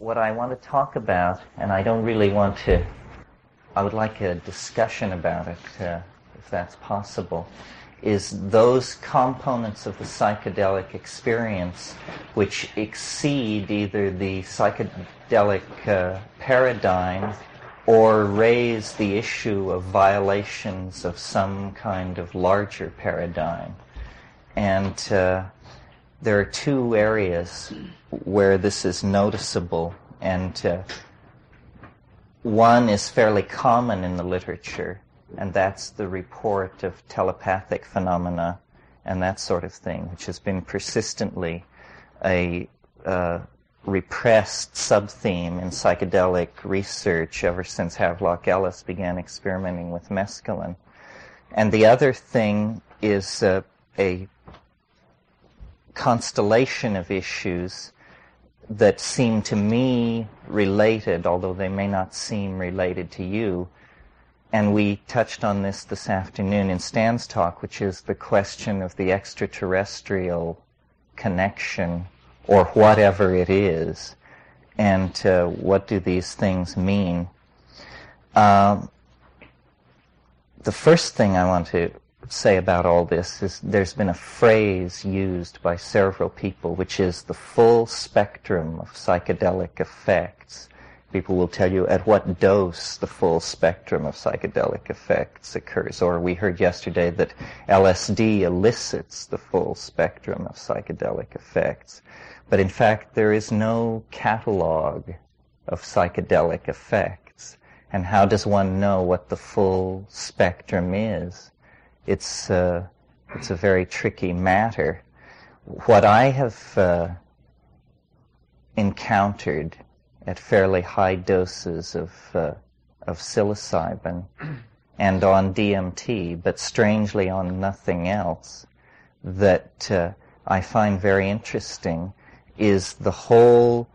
what I want to talk about, and I don't really want to, I would like a discussion about it, if that's possible, is those components of the psychedelic experience which exceed either the psychedelic paradigm or raise the issue of violations of some kind of larger paradigm. And there are two areas where this is noticeable, and one is fairly common in the literature, and that's the report of telepathic phenomena and that sort of thing, which has been persistently a repressed sub-theme in psychedelic research ever since Havelock Ellis began experimenting with mescaline. And the other thing is a constellation of issues that seem to me related, although they may not seem related to you. And we touched on this afternoon in Stan's talk, which is the question of the extraterrestrial connection, or whatever it is, and what do these things mean. The first thing I want to say about all this is there's been a phrase used by several people, which is the full spectrum of psychedelic effects. People will tell you at what dose the full spectrum of psychedelic effects occurs. Or we heard yesterday that LSD elicits the full spectrum of psychedelic effects. But in fact, there is no catalog of psychedelic effects. And how does one know what the full spectrum is? It's a very tricky matter. What I have encountered at fairly high doses of psilocybin and on DMT, but strangely on nothing else, that I find very interesting is the whole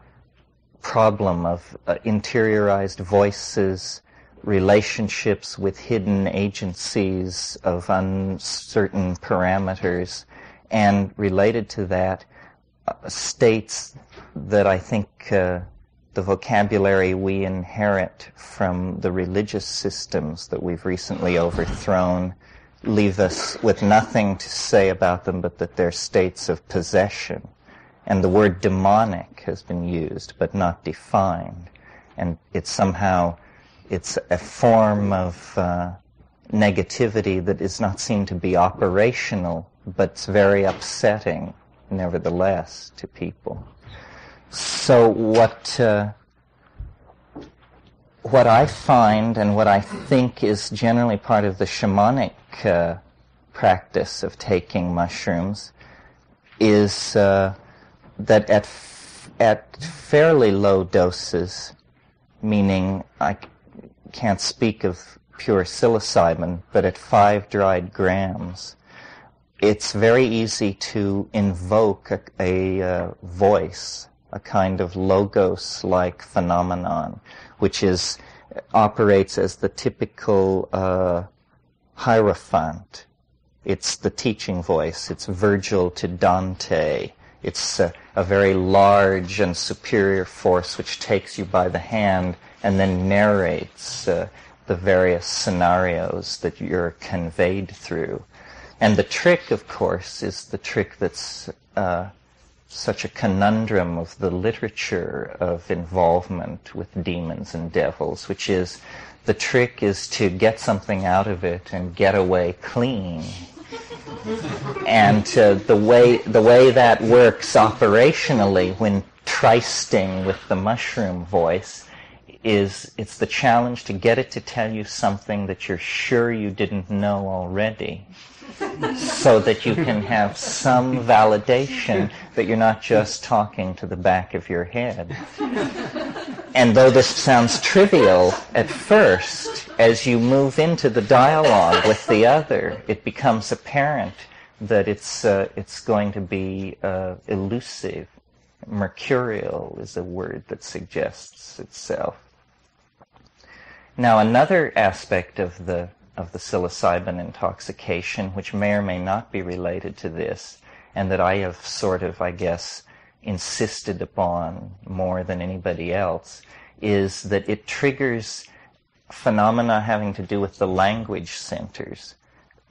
problem of interiorized voices, relationships with hidden agencies of uncertain parameters, and related to that, states that I think the vocabulary we inherit from the religious systems that we've recently overthrown leave us with nothing to say about them but that they're states of possession. And the word demonic has been used, but not defined. And it's a form of negativity that does not seem to be operational, but it's very upsetting, nevertheless, to people. So what I find and what I think is generally part of the shamanic practice of taking mushrooms is that at fairly low doses, meaning I can't speak of pure psilocybin, but at 5 dried grams, it's very easy to invoke a voice, a kind of logos-like phenomenon, which operates as the typical hierophant. It's the teaching voice. It's Virgil to Dante. It's a very large and superior force which takes you by the hand and then narrates the various scenarios that you're conveyed through. And the trick, of course, is the trick that's such a conundrum of the literature of involvement with demons and devils, which is the trick is to get something out of it and get away clean. And the way that works operationally when trysting with the mushroom voice is it's the challenge to get it to tell you something that you're sure you didn't know already, so that you can have some validation that you're not just talking to the back of your head. And though this sounds trivial at first, as you move into the dialogue with the other, it becomes apparent that it's going to be elusive. Mercurial is a word that suggests itself. Now, another aspect of the psilocybin intoxication, which may or may not be related to this, and that I have sort of, I guess, insisted upon more than anybody else, is that it triggers phenomena having to do with the language centers.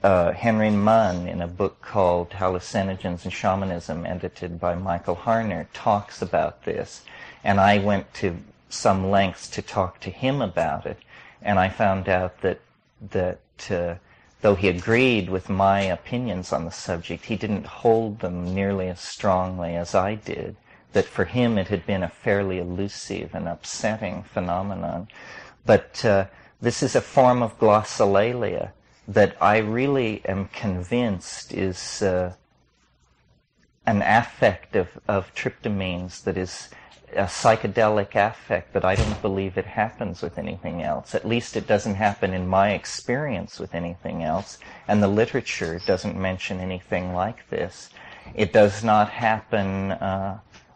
Henry Munn, in a book called Hallucinogens and Shamanism, edited by Michael Harner, talks about this. And I went to some lengths to talk to him about it. And I found out that though he agreed with my opinions on the subject, he didn't hold them nearly as strongly as I did. That for him it had been a fairly elusive and upsetting phenomenon. But this is a form of glossolalia that I really am convinced is an affect of tryptamines that is a psychedelic affect that I don't believe it happens with anything else. At least it doesn't happen in my experience with anything else, and the literature doesn't mention anything like this. It does not happen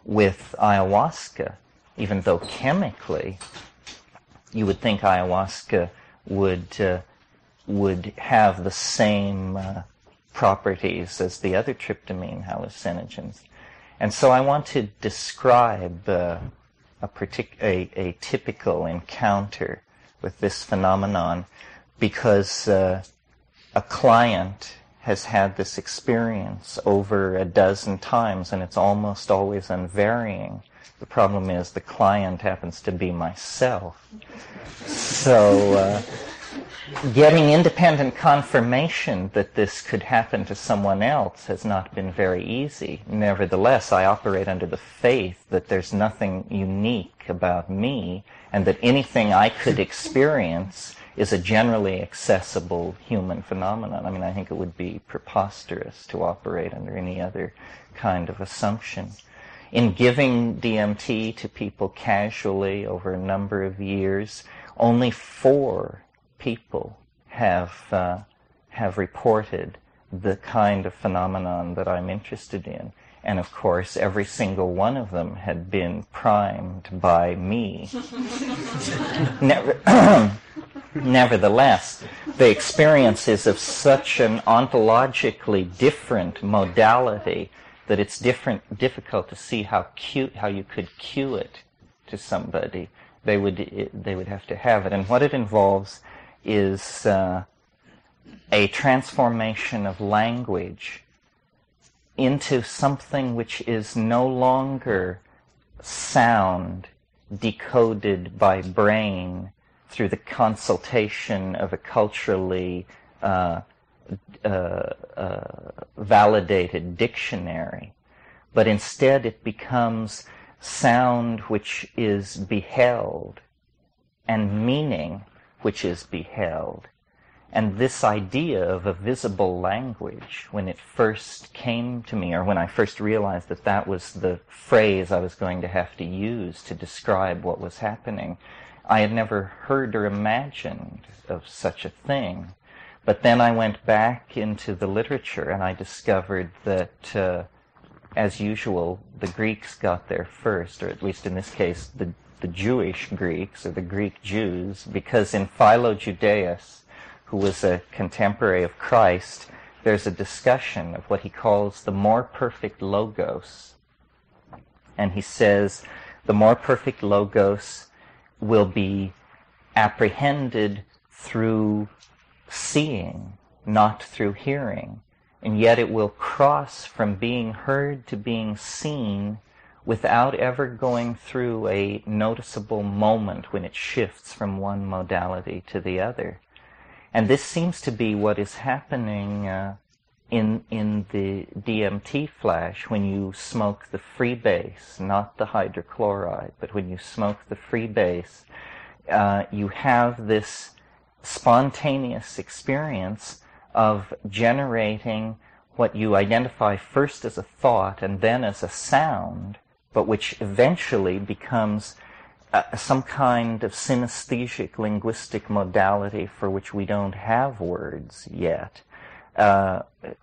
with ayahuasca, even though chemically you would think ayahuasca would have the same properties as the other tryptamine hallucinogens. And so I want to describe a typical encounter with this phenomenon because a client has had this experience over a dozen times, and it's almost always unvarying. The problem is the client happens to be myself. So getting independent confirmation that this could happen to someone else has not been very easy. Nevertheless, I operate under the faith that there's nothing unique about me and that anything I could experience is a generally accessible human phenomenon. I mean, I think it would be preposterous to operate under any other kind of assumption. In giving DMT to people casually over a number of years, only 4 people have reported the kind of phenomenon that I'm interested in. And of course, every single one of them had been primed by me. Nevertheless, the experience is of such an ontologically different modality that it's difficult to see how you could cue it to somebody. They would have to have it. And what it involves is a transformation of language into something which is no longer sound decoded by brain through the consultation of a culturally validated dictionary, but instead it becomes sound which is beheld and meaning which is beheld. And this idea of a visible language, when it first came to me, or when I first realized that that was the phrase I was going to have to use to describe what was happening, I had never heard or imagined of such a thing. But then I went back into the literature and I discovered that, as usual, the Greeks got there first, or at least in this case, the Jewish Greeks, or the Greek Jews, because in Philo-Judaeus, who was a contemporary of Christ, there's a discussion of what he calls the more perfect logos. And he says the more perfect logos will be apprehended through seeing, not through hearing. And yet it will cross from being heard to being seen without ever going through a noticeable moment when it shifts from one modality to the other. And this seems to be what is happening in the DMT flash when you smoke the freebase, not the hydrochloride, but when you smoke the freebase, you have this spontaneous experience of generating what you identify first as a thought and then as a sound, but which eventually becomes some kind of synesthesic linguistic modality for which we don't have words yet.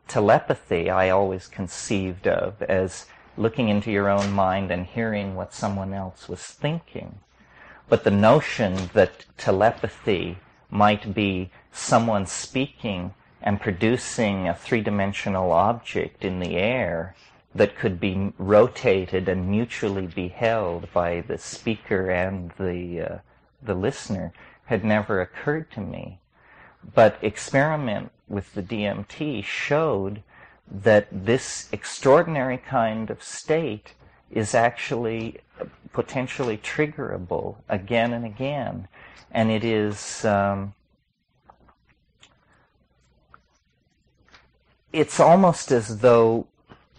Telepathy I always conceived of as looking into your own mind and hearing what someone else was thinking. But the notion that telepathy might be someone speaking and producing a three-dimensional object in the air that could be rotated and mutually be held by the speaker and the listener had never occurred to me. But experiment with the DMT showed that this extraordinary kind of state is actually potentially triggerable again and again. And it is, it's almost as though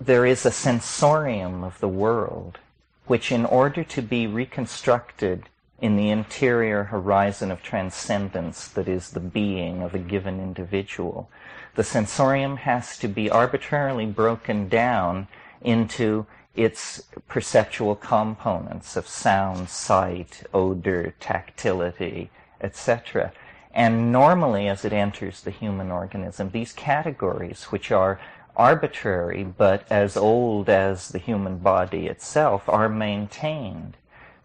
there is a sensorium of the world, which in order to be reconstructed in the interior horizon of transcendence that is the being of a given individual, the sensorium has to be arbitrarily broken down into its perceptual components of sound, sight, odor, tactility, etc. And normally, as it enters the human organism, these categories, which are arbitrary but as old as the human body itself, are maintained.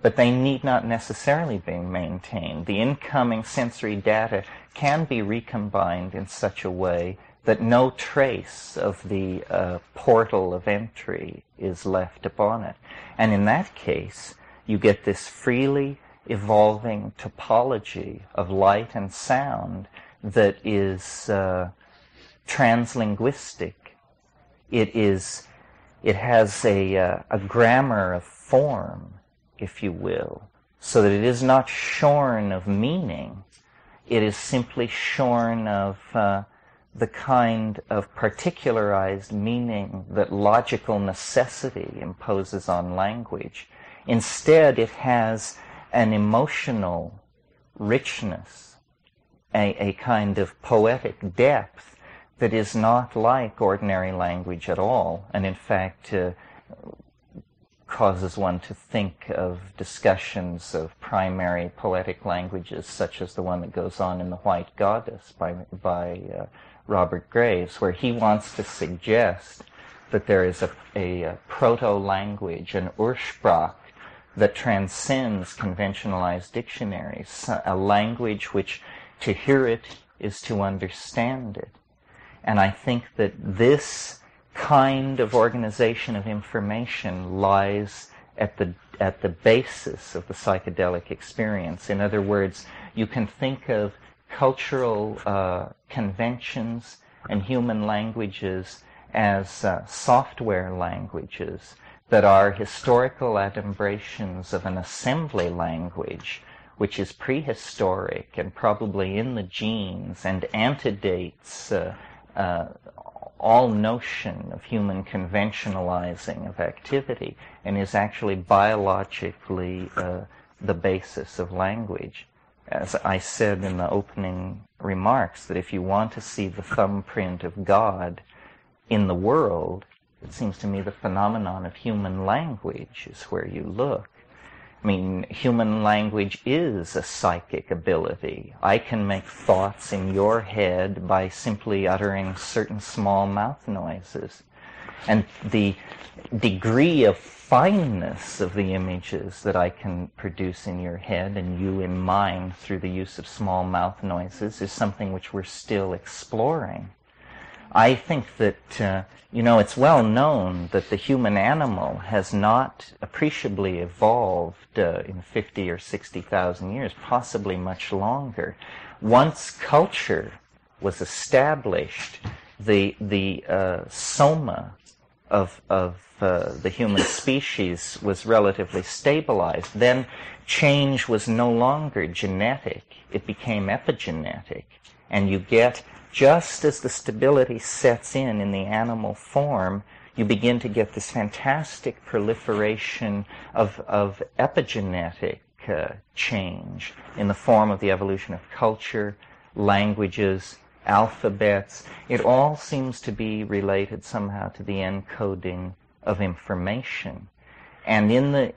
But they need not necessarily be maintained. The incoming sensory data can be recombined in such a way that no trace of the portal of entry is left upon it. And in that case, you get this freely evolving topology of light and sound that is translinguistic. It has a grammar of form, if you will, so that it is not shorn of meaning. It is simply shorn of the kind of particularized meaning that logical necessity imposes on language. Instead, it has an emotional richness, a kind of poetic depth that is not like ordinary language at all, and in fact causes one to think of discussions of primary poetic languages, such as the one that goes on in The White Goddess by Robert Graves, where he wants to suggest that there is a proto-language, an Ursprach, that transcends conventionalized dictionaries, a language which to hear it is to understand it. And I think that this kind of organization of information lies at the basis of the psychedelic experience. In other words, you can think of cultural conventions and human languages as software languages that are historical adumbrations of an assembly language which is prehistoric and probably in the genes and antedates all notion of human conventionalizing of activity and is actually biologically the basis of language. As I said in the opening remarks, that if you want to see the thumbprint of God in the world, it seems to me the phenomenon of human language is where you look. I mean, human language is a psychic ability. I can make thoughts in your head by simply uttering certain small mouth noises. And the degree of fineness of the images that I can produce in your head and you in mine through the use of small mouth noises is something which we're still exploring. I think that, it's well known that the human animal has not appreciably evolved in 50 or 60,000 years, possibly much longer. Once culture was established, the soma of the human species was relatively stabilized. Then change was no longer genetic. It became epigenetic. And you get, just as the stability sets in the animal form, you begin to get this fantastic proliferation of epigenetic change in the form of the evolution of culture, languages, alphabets. It all seems to be related somehow to the encoding of information. And the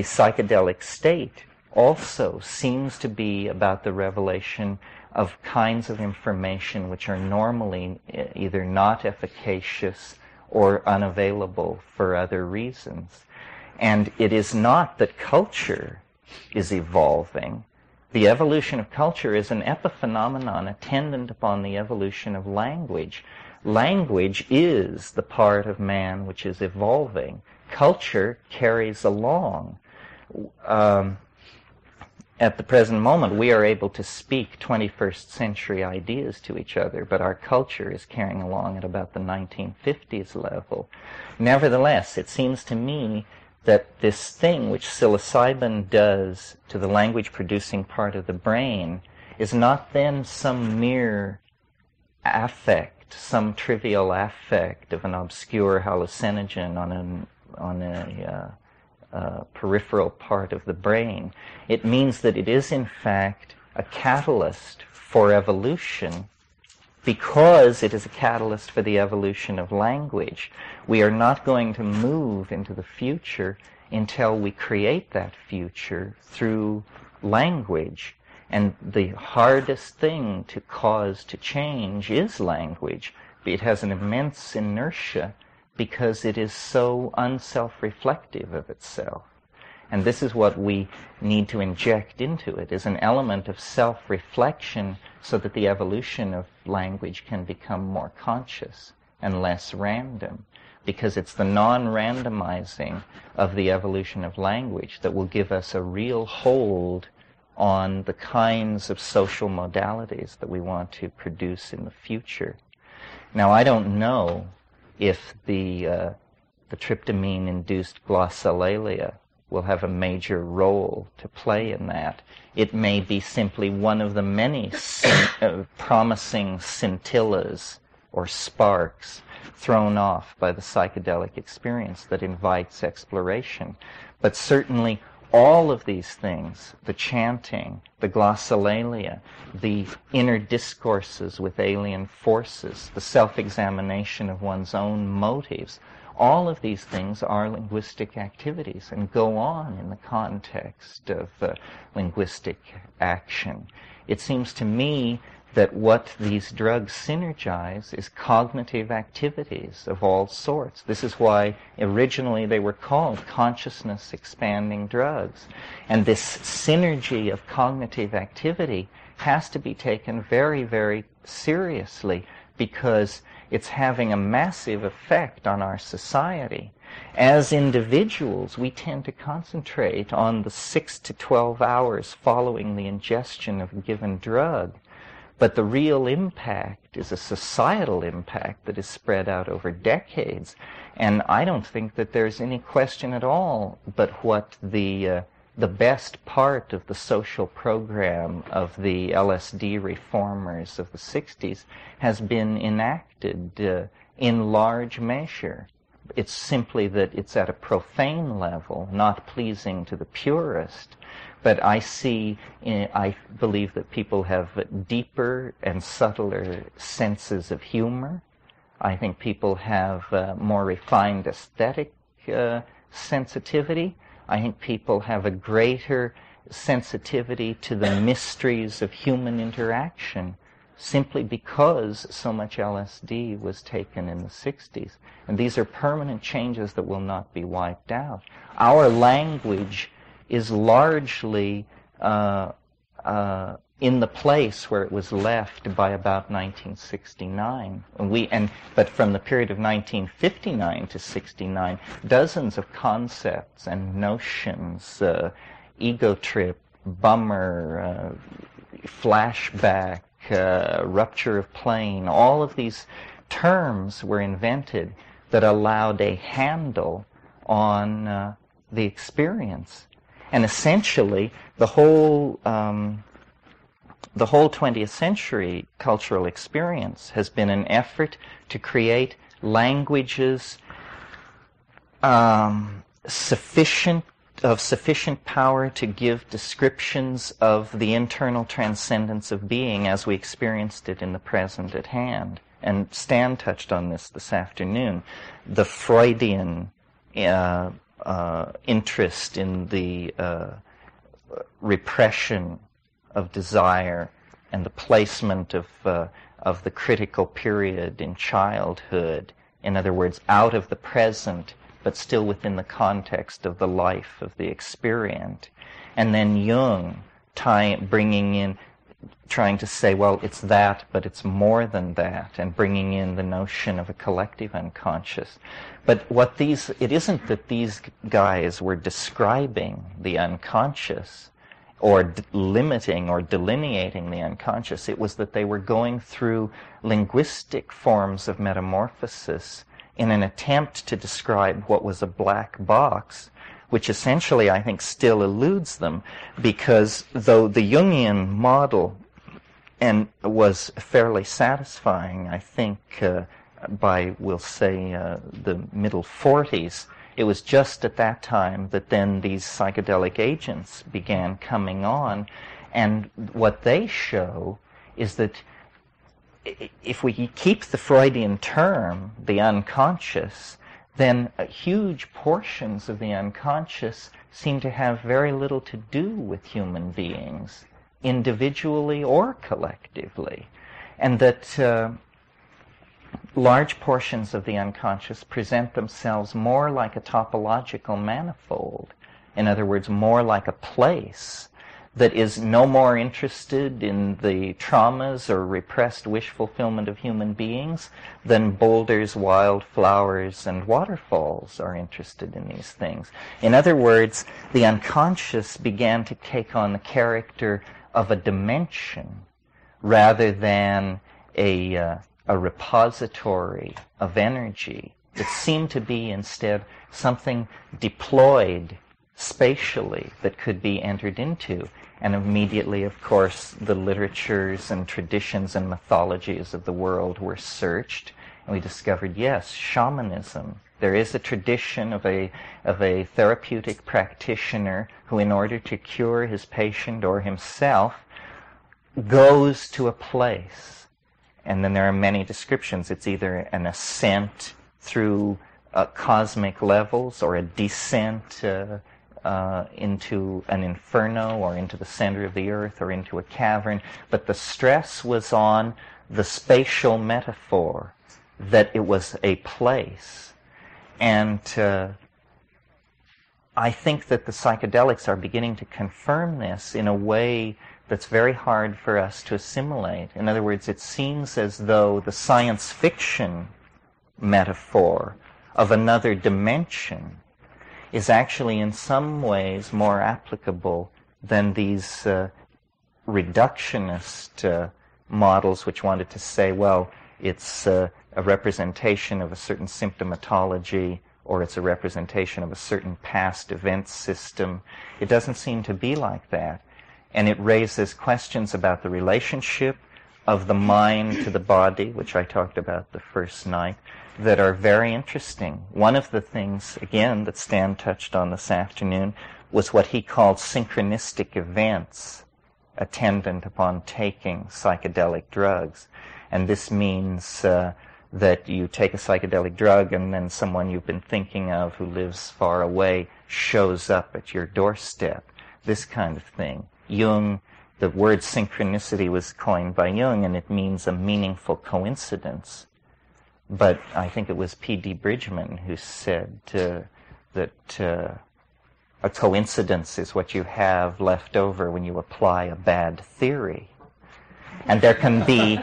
psychedelic state also seems to be about the revelation of kinds of information which are normally either not efficacious or unavailable for other reasons. And it is not that culture is evolving. The evolution of culture is an epiphenomenon attendant upon the evolution of language. Language is the part of man which is evolving. Culture carries along. At the present moment, we are able to speak 21st century ideas to each other, but our culture is carrying along at about the 1950s level. Nevertheless, it seems to me that this thing which psilocybin does to the language-producing part of the brain is not then some mere affect, some trivial affect of an obscure hallucinogen on a peripheral part of the brain. It means that it is in fact a catalyst for evolution, because it is a catalyst for the evolution of language. We are not going to move into the future until we create that future through language. And the hardest thing to cause to change is language. It has an immense inertia because it is so unself-reflective of itself. And this is what we need to inject into it, is an element of self-reflection so that the evolution of language can become more conscious and less random. Because it's the non-randomizing of the evolution of language that will give us a real hold on the kinds of social modalities that we want to produce in the future. Now, I don't know if the tryptamine-induced glossolalia will have a major role to play in that. It may be simply one of the many promising scintillas or sparks thrown off by the psychedelic experience that invites exploration. But certainly all of these things, the chanting, the glossolalia, the inner discourses with alien forces, the self-examination of one's own motives, all of these things are linguistic activities and go on in the context of linguistic action. It seems to me that what these drugs synergize is cognitive activities of all sorts. This is why originally they were called consciousness-expanding drugs. And this synergy of cognitive activity has to be taken very, very seriously, because it's having a massive effect on our society. As individuals, we tend to concentrate on the 6 to 12 hours following the ingestion of a given drug. But the real impact is a societal impact that is spread out over decades. And I don't think that there's any question at all but what the best part of the social program of the LSD reformers of the 60s has been enacted in large measure. It's simply that it's at a profane level, not pleasing to the purist. But I believe that people have deeper and subtler senses of humor. I think people have more refined aesthetic sensitivity. I think people have a greater sensitivity to the mysteries of human interaction, simply because so much LSD was taken in the 60s. And these are permanent changes that will not be wiped out. Our language is largely in the place where it was left by about 1969. But from the period of 1959 to 69, dozens of concepts and notions, ego trip, bummer, flashback, rupture of plane, all of these terms were invented that allowed a handle on the experience. And essentially, the whole 20th century cultural experience has been an effort to create languages sufficient power to give descriptions of the internal transcendence of being as we experienced it in the present at hand. And Stan touched on this afternoon. The Freudian interest in the repression of desire and the placement of the critical period in childhood, in other words, out of the present, but still within the context of the life of the experient. And then Jung bringing in trying to say, well, it's that, but it's more than that, and bringing in the notion of a collective unconscious. But it isn't that these guys were describing the unconscious or limiting or delineating the unconscious. It was that they were going through linguistic forms of metamorphosis in an attempt to describe what was a black box, which essentially I think still eludes them, because though the Jungian model was fairly satisfying, I think, by, we'll say, the middle 40s, it was just at that time that then these psychedelic agents began coming on, and what they show is that if we keep the Freudian term, the unconscious, then huge portions of the unconscious seem to have very little to do with human beings, individually or collectively, and that large portions of the unconscious present themselves more like a topological manifold, in other words, more like a place that is no more interested in the traumas or repressed wish fulfillment of human beings than boulders, wildflowers, and waterfalls are interested in these things. In other words, the unconscious began to take on the character of a dimension rather than a repository of energy. It seemed to be instead something deployed spatially that could be entered into. And immediately, of course, the literatures and traditions and mythologies of the world were searched, and we discovered, yes, shamanism. There is a tradition of a therapeutic practitioner who, in order to cure his patient or himself, goes to a place. And then there are many descriptions. It's either an ascent through cosmic levels or a descent into an inferno or into the center of the earth or into a cavern. But the stress was on the spatial metaphor, that it was a place. And I think that the psychedelics are beginning to confirm this in a way that's very hard for us to assimilate. In other words, it seems as though the science fiction metaphor of another dimension is actually in some ways more applicable than these reductionist models which wanted to say, well, it's a representation of a certain symptomatology, or it's a representation of a certain past event system. It doesn't seem to be like that. And it raises questions about the relationship of the mind to the body, which I talked about the first night, that are very interesting. One of the things, again, that Stan touched on this afternoon was what he called synchronistic events attendant upon taking psychedelic drugs. And this means that you take a psychedelic drug and then someone you've been thinking of who lives far away shows up at your doorstep. This kind of thing. Jung, the word synchronicity was coined by Jung, and it means a meaningful coincidence. But I think it was P.D. Bridgman who said that a coincidence is what you have left over when you apply a bad theory. And there can be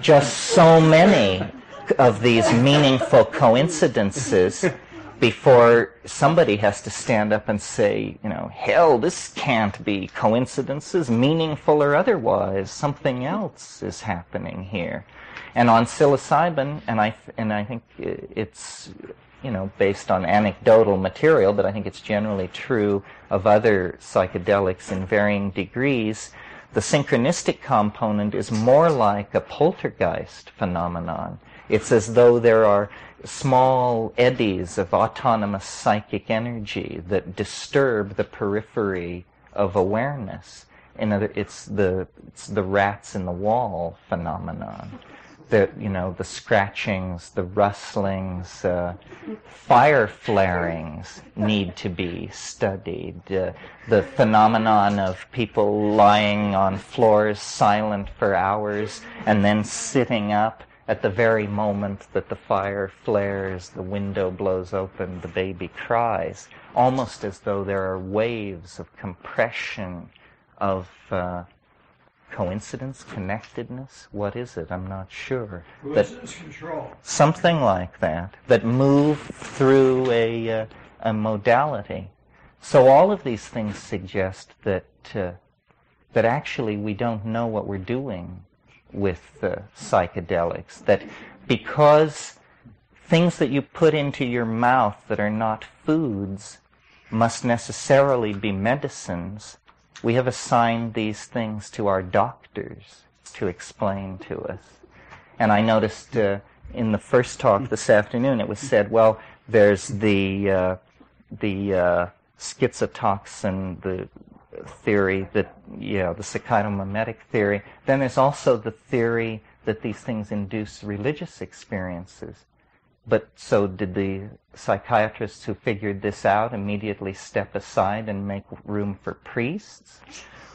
just so many of these meaningful coincidences before somebody has to stand up and say, hell, this can't be coincidences, meaningful or otherwise. Something else is happening here. And on psilocybin, and I think it's, based on anecdotal material, but I think it's generally true of other psychedelics in varying degrees, the synchronistic component is more like a poltergeist phenomenon. It's as though there are small eddies of autonomous psychic energy that disturb the periphery of awareness. It's the rats in the wall phenomenon. The scratchings, the rustlings, fire flarings need to be studied. The phenomenon of people lying on floors silent for hours and then sitting up at the very moment that the fire flares, the window blows open, the baby cries, almost as though there are waves of compression coincidence, connectedness. What is it? I'm not sure. Coincidence control. Something like that, that move through a modality. So all of these things suggest that actually we don't know what we're doing with psychedelics. That because things that you put into your mouth that are not foods must necessarily be medicines, we have assigned these things to our doctors to explain to us. And I noticed in the first talk this afternoon, it was said, well, there's the schizotoxin, the theory that, the psychotomimetic theory. Then there's also the theory that these things induce religious experiences. But so did the psychiatrists who figured this out immediately step aside and make room for priests?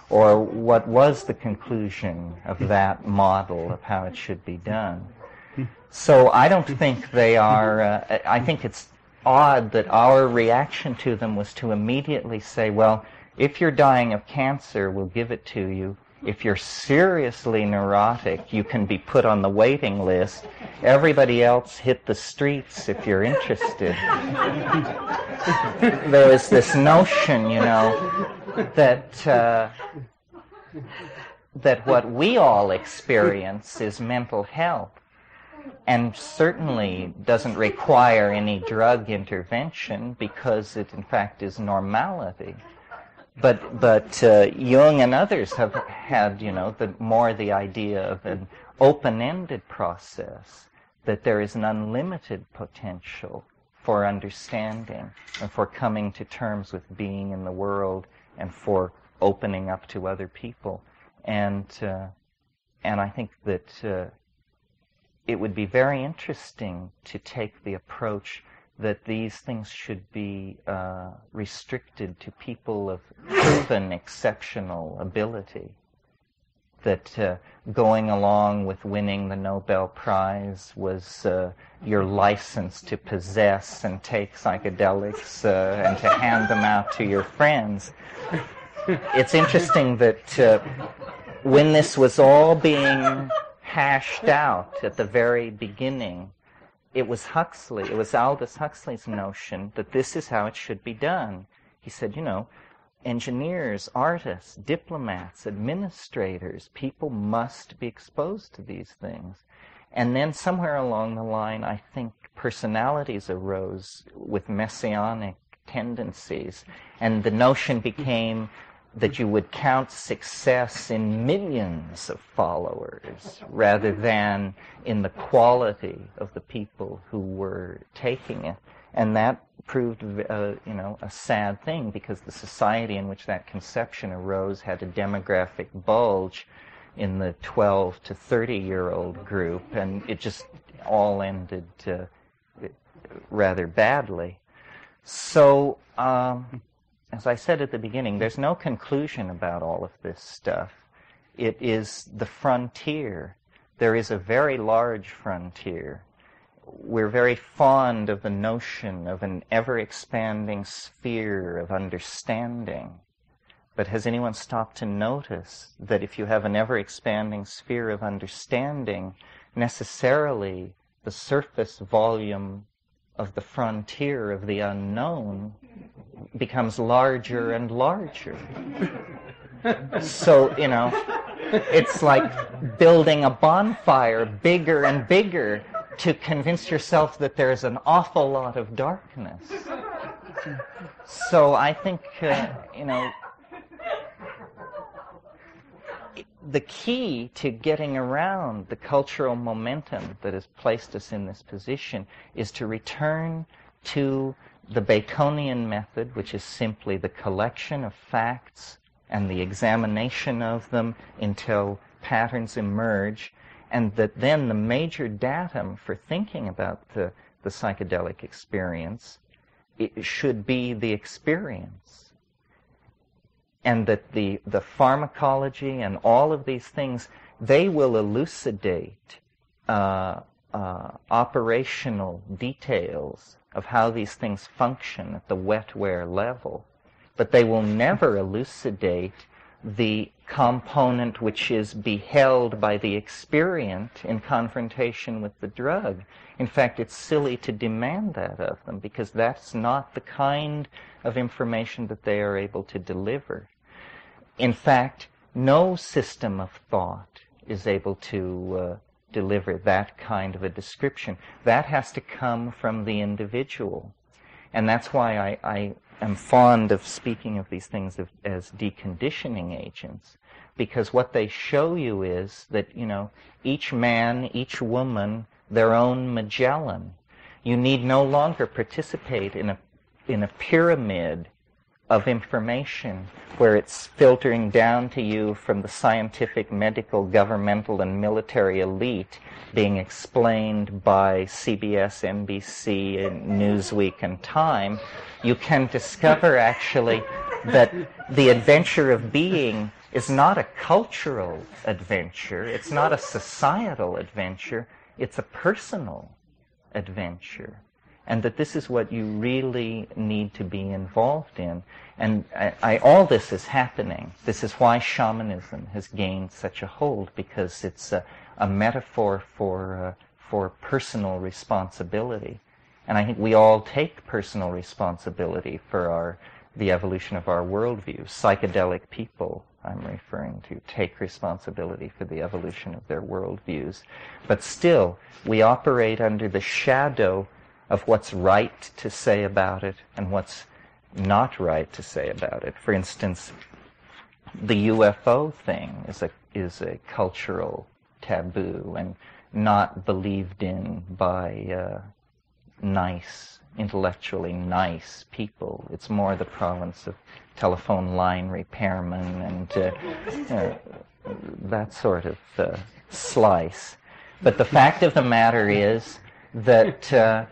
Or what was the conclusion of that model of how it should be done? So I don't think they are, I think it's odd that our reaction to them was to immediately say, well, if you're dying of cancer, we'll give it to you. If you're seriously neurotic, you can be put on the waiting list. Everybody else hit the streets if you're interested. There is this notion, that what we all experience is mental health, and certainly doesn't require any drug intervention because it, in fact, is normality. But Jung and others have had, the idea of an open-ended process, that there is an unlimited potential for understanding and for coming to terms with being in the world and for opening up to other people. And I think that it would be very interesting to take the approach that these things should be restricted to people of proven exceptional ability. That going along with winning the Nobel Prize was your license to possess and take psychedelics and to hand them out to your friends. It's interesting that when this was all being hashed out at the very beginning, it was Aldous Huxley's notion that this is how it should be done. He said, engineers, artists, diplomats, administrators, people must be exposed to these things. And then somewhere along the line, I think personalities arose with messianic tendencies, and the notion became that you would count success in millions of followers rather than in the quality of the people who were taking it. And that proved, a sad thing, because the society in which that conception arose had a demographic bulge in the 12 to 30-year-old group, and it just all ended rather badly. So, as I said at the beginning, there's no conclusion about all of this stuff. It is the frontier. There is a very large frontier. We're very fond of the notion of an ever-expanding sphere of understanding. But has anyone stopped to notice that if you have an ever-expanding sphere of understanding, necessarily the surface volume of the frontier of the unknown becomes larger and larger. So, it's like building a bonfire bigger and bigger to convince yourself that there's an awful lot of darkness. So I think, the key to getting around the cultural momentum that has placed us in this position is to return to the Baconian method, which is simply the collection of facts and the examination of them until patterns emerge, and that then the major datum for thinking about the psychedelic experience, it should be the experience. And that the pharmacology and all of these things, they will elucidate operational details of how these things function at the wetware level. But they will never elucidate the component which is beheld by the experient in confrontation with the drug. In fact, it's silly to demand that of them, because that's not the kind of information that they are able to deliver. In fact, no system of thought is able to deliver that kind of a description. That has to come from the individual. And that's why I am fond of speaking of these things as deconditioning agents, because what they show you is that, each man, each woman, their own Magellan. You need no longer participate in a pyramid of information where it's filtering down to you from the scientific, medical, governmental, and military elite, being explained by CBS, NBC, and Newsweek, and Time. You can discover, actually, that the adventure of being is not a cultural adventure, it's not a societal adventure, it's a personal adventure. And that this is what you really need to be involved in. And all this is happening. This is why shamanism has gained such a hold, because it's a metaphor for personal responsibility. And I think we all take personal responsibility for the evolution of our worldview. Psychedelic people, I'm referring to, take responsibility for the evolution of their worldviews. But still, we operate under the shadow of what's right to say about it and what's not right to say about it. For instance, the UFO thing is a cultural taboo and not believed in by intellectually nice people. It's more the province of telephone line repairmen and that sort of slice. But the fact of the matter is that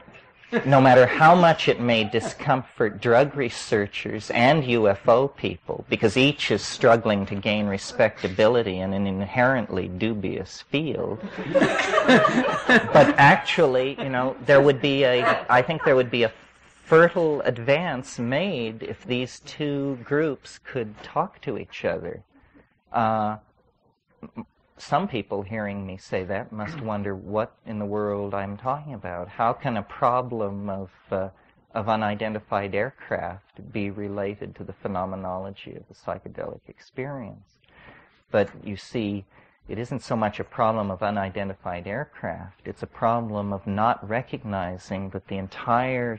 no matter how much it may discomfort drug researchers and UFO people, because each is struggling to gain respectability in an inherently dubious field, but actually, I think there would be a fertile advance made if these two groups could talk to each other. Some people hearing me say that must wonder what in the world I'm talking about. How can a problem of unidentified aircraft be related to the phenomenology of the psychedelic experience? But you see, it isn't so much a problem of unidentified aircraft. It's a problem of not recognizing that the entire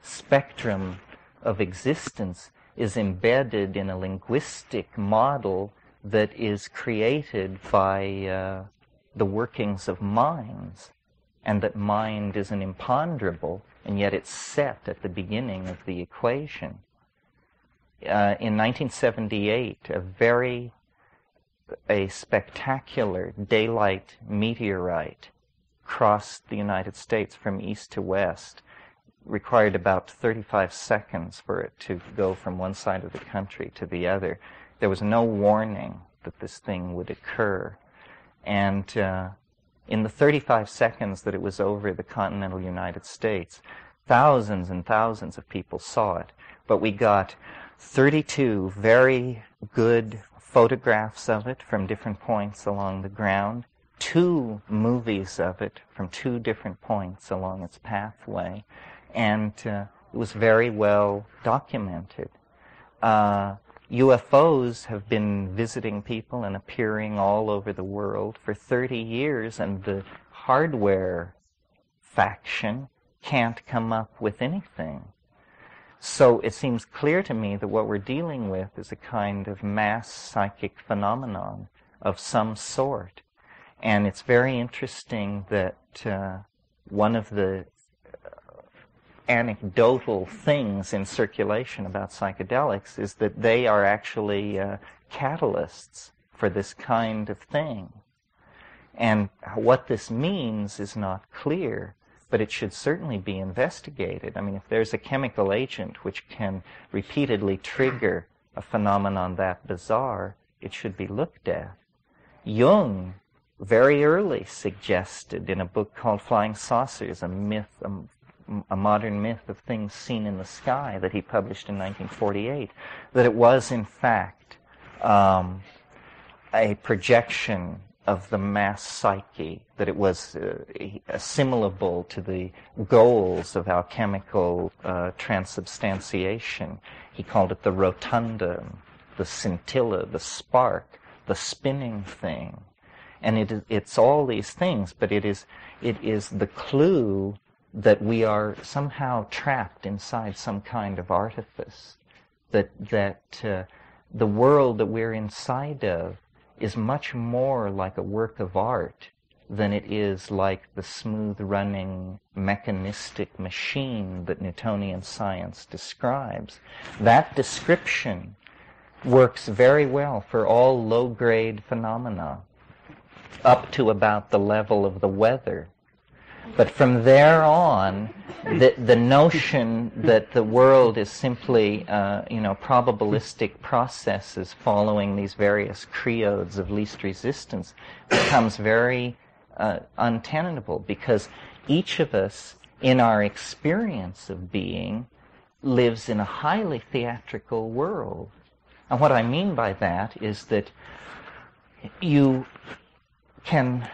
spectrum of existence is embedded in a linguistic model that is created by the workings of minds, and that mind is an imponderable, and yet it's set at the beginning of the equation. In 1978, a spectacular daylight meteorite crossed the United States from east to west. Required about 35 seconds for it to go from one side of the country to the other. There was no warning that this thing would occur. And in the 35 seconds that it was over the continental United States, thousands and thousands of people saw it. But we got 32 very good photographs of it from different points along the ground, 2 movies of it from 2 different points along its pathway, and it was very well documented. UFOs have been visiting people and appearing all over the world for 30 years, and the hardware faction can't come up with anything. So it seems clear to me that what we're dealing with is a kind of mass psychic phenomenon of some sort. And it's very interesting that one of the anecdotal things in circulation about psychedelics is that they are actually catalysts for this kind of thing. And what this means is not clear, but it should certainly be investigated. I mean, if there's a chemical agent which can repeatedly trigger a phenomenon that bizarre, it should be looked at. Jung very early suggested in a book called Flying Saucers, a modern myth of things seen in the sky that he published in 1948, that it was in fact a projection of the mass psyche, that it was assimilable to the goals of alchemical transubstantiation. He called it the rotunda, the scintilla, the spark, the spinning thing. And it's all these things, but it is the clue that we are somehow trapped inside some kind of artifice, that the world that we're inside of is much more like a work of art than it is like the smooth-running mechanistic machine that Newtonian science describes. That description works very well for all low-grade phenomena, up to about the level of the weather. But from there on, the notion that the world is simply, probabilistic processes following these various creodes of least resistance becomes very untenable, because each of us, in our experience of being, lives in a highly theatrical world. And what I mean by that is that you can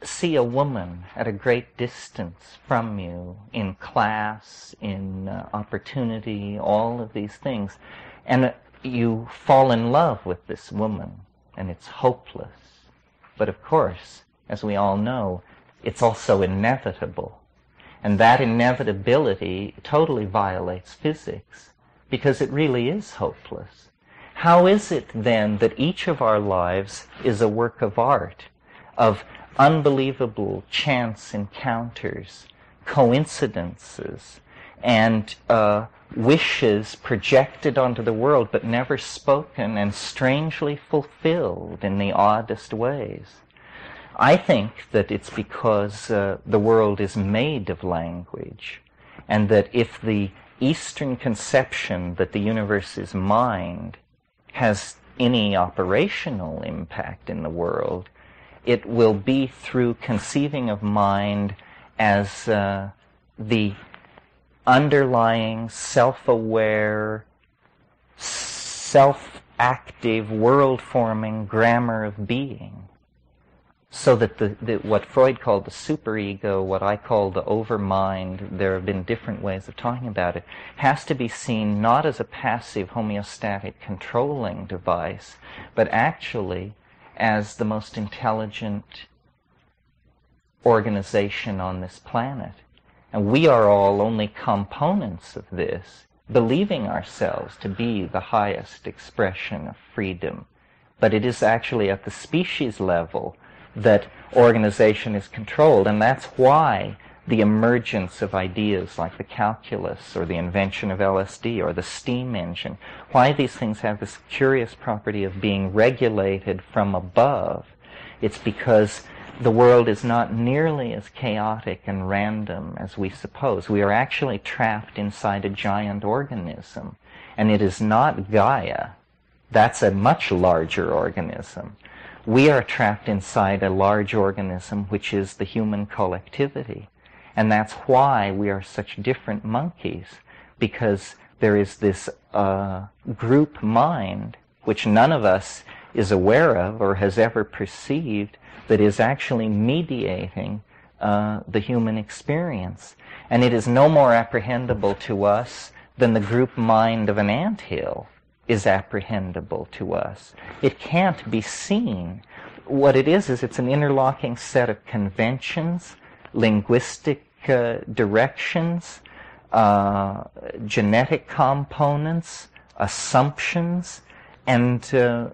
see a woman at a great distance from you, in class, in opportunity, all of these things, and you fall in love with this woman, and it's hopeless. But of course, as we all know, it's also inevitable. And that inevitability totally violates physics, because it really is hopeless. How is it then that each of our lives is a work of art, of unbelievable chance encounters, coincidences, and wishes projected onto the world but never spoken and strangely fulfilled in the oddest ways? I think that it's because the world is made of language, and that if the Eastern conception that the universe is mind has any operational impact in the world, it will be through conceiving of mind as the underlying, self-aware, self-active, world-forming grammar of being. So that what Freud called the superego, what I call the overmind, there have been different ways of talking about it, has to be seen not as a passive homeostatic controlling device, but actually as the most intelligent organization on this planet. And we are all only components of this, believing ourselves to be the highest expression of freedom. But it is actually at the species level that organization is controlled, and that's why the emergence of ideas like the calculus or the invention of LSD or the steam engine, why these things have this curious property of being regulated from above. It's because the world is not nearly as chaotic and random as we suppose. We are actually trapped inside a giant organism, and it is not Gaia. That's a much larger organism. We are trapped inside a large organism, which is the human collectivity. And that's why we are such different monkeys, because there is this group mind, which none of us is aware of or has ever perceived, that is actually mediating the human experience. And it is no more apprehendable to us than the group mind of an anthill is apprehendable to us. It can't be seen. What it is it's an interlocking set of conventions, linguistic directions, genetic components, assumptions, and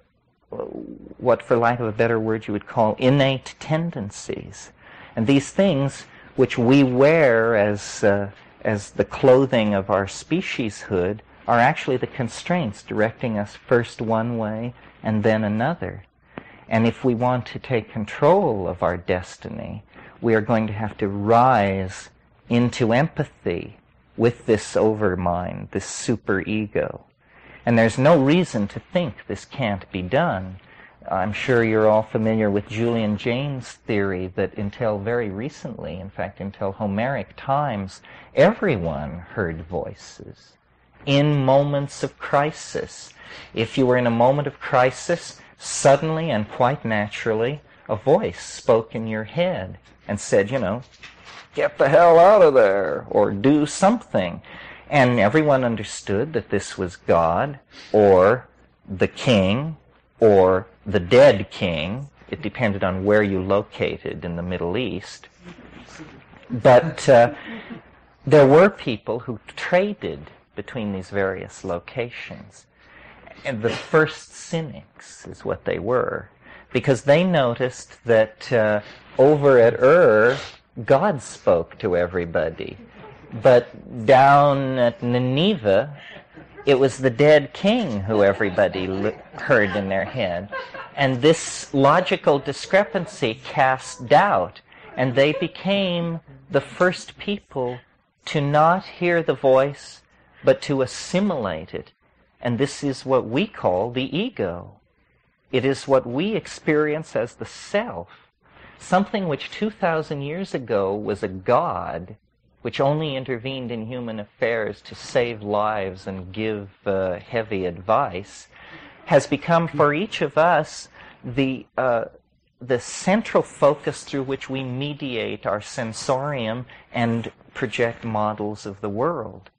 what, for lack of a better word, you would call innate tendencies. And these things, which we wear as the clothing of our specieshood, are actually the constraints directing us first one way and then another. And if we want to take control of our destiny, we are going to have to rise into empathy with this overmind, this superego. And there's no reason to think this can't be done. I'm sure you're all familiar with Julian Jaynes' theory that until very recently, in fact, until Homeric times, everyone heard voices. in moments of crisis. If you were in a moment of crisis, suddenly and quite naturally, a voice spoke in your head and said, get the hell out of there, or do something. And everyone understood that this was God, or the king, or the dead king. It depended on where you located in the Middle East. But there were people who traded between these various locations. And the first cynics is what they were, because they noticed that over at Ur, God spoke to everybody. But down at Nineveh, it was the dead king who everybody heard in their head. And this logical discrepancy cast doubt, and they became the first people to not hear the voice, but to assimilate it. And this is what we call the ego. It is what we experience as the self, something which 2,000 years ago was a god, which only intervened in human affairs to save lives and give heavy advice, has become for each of us the central focus through which we mediate our sensorium and project models of the world.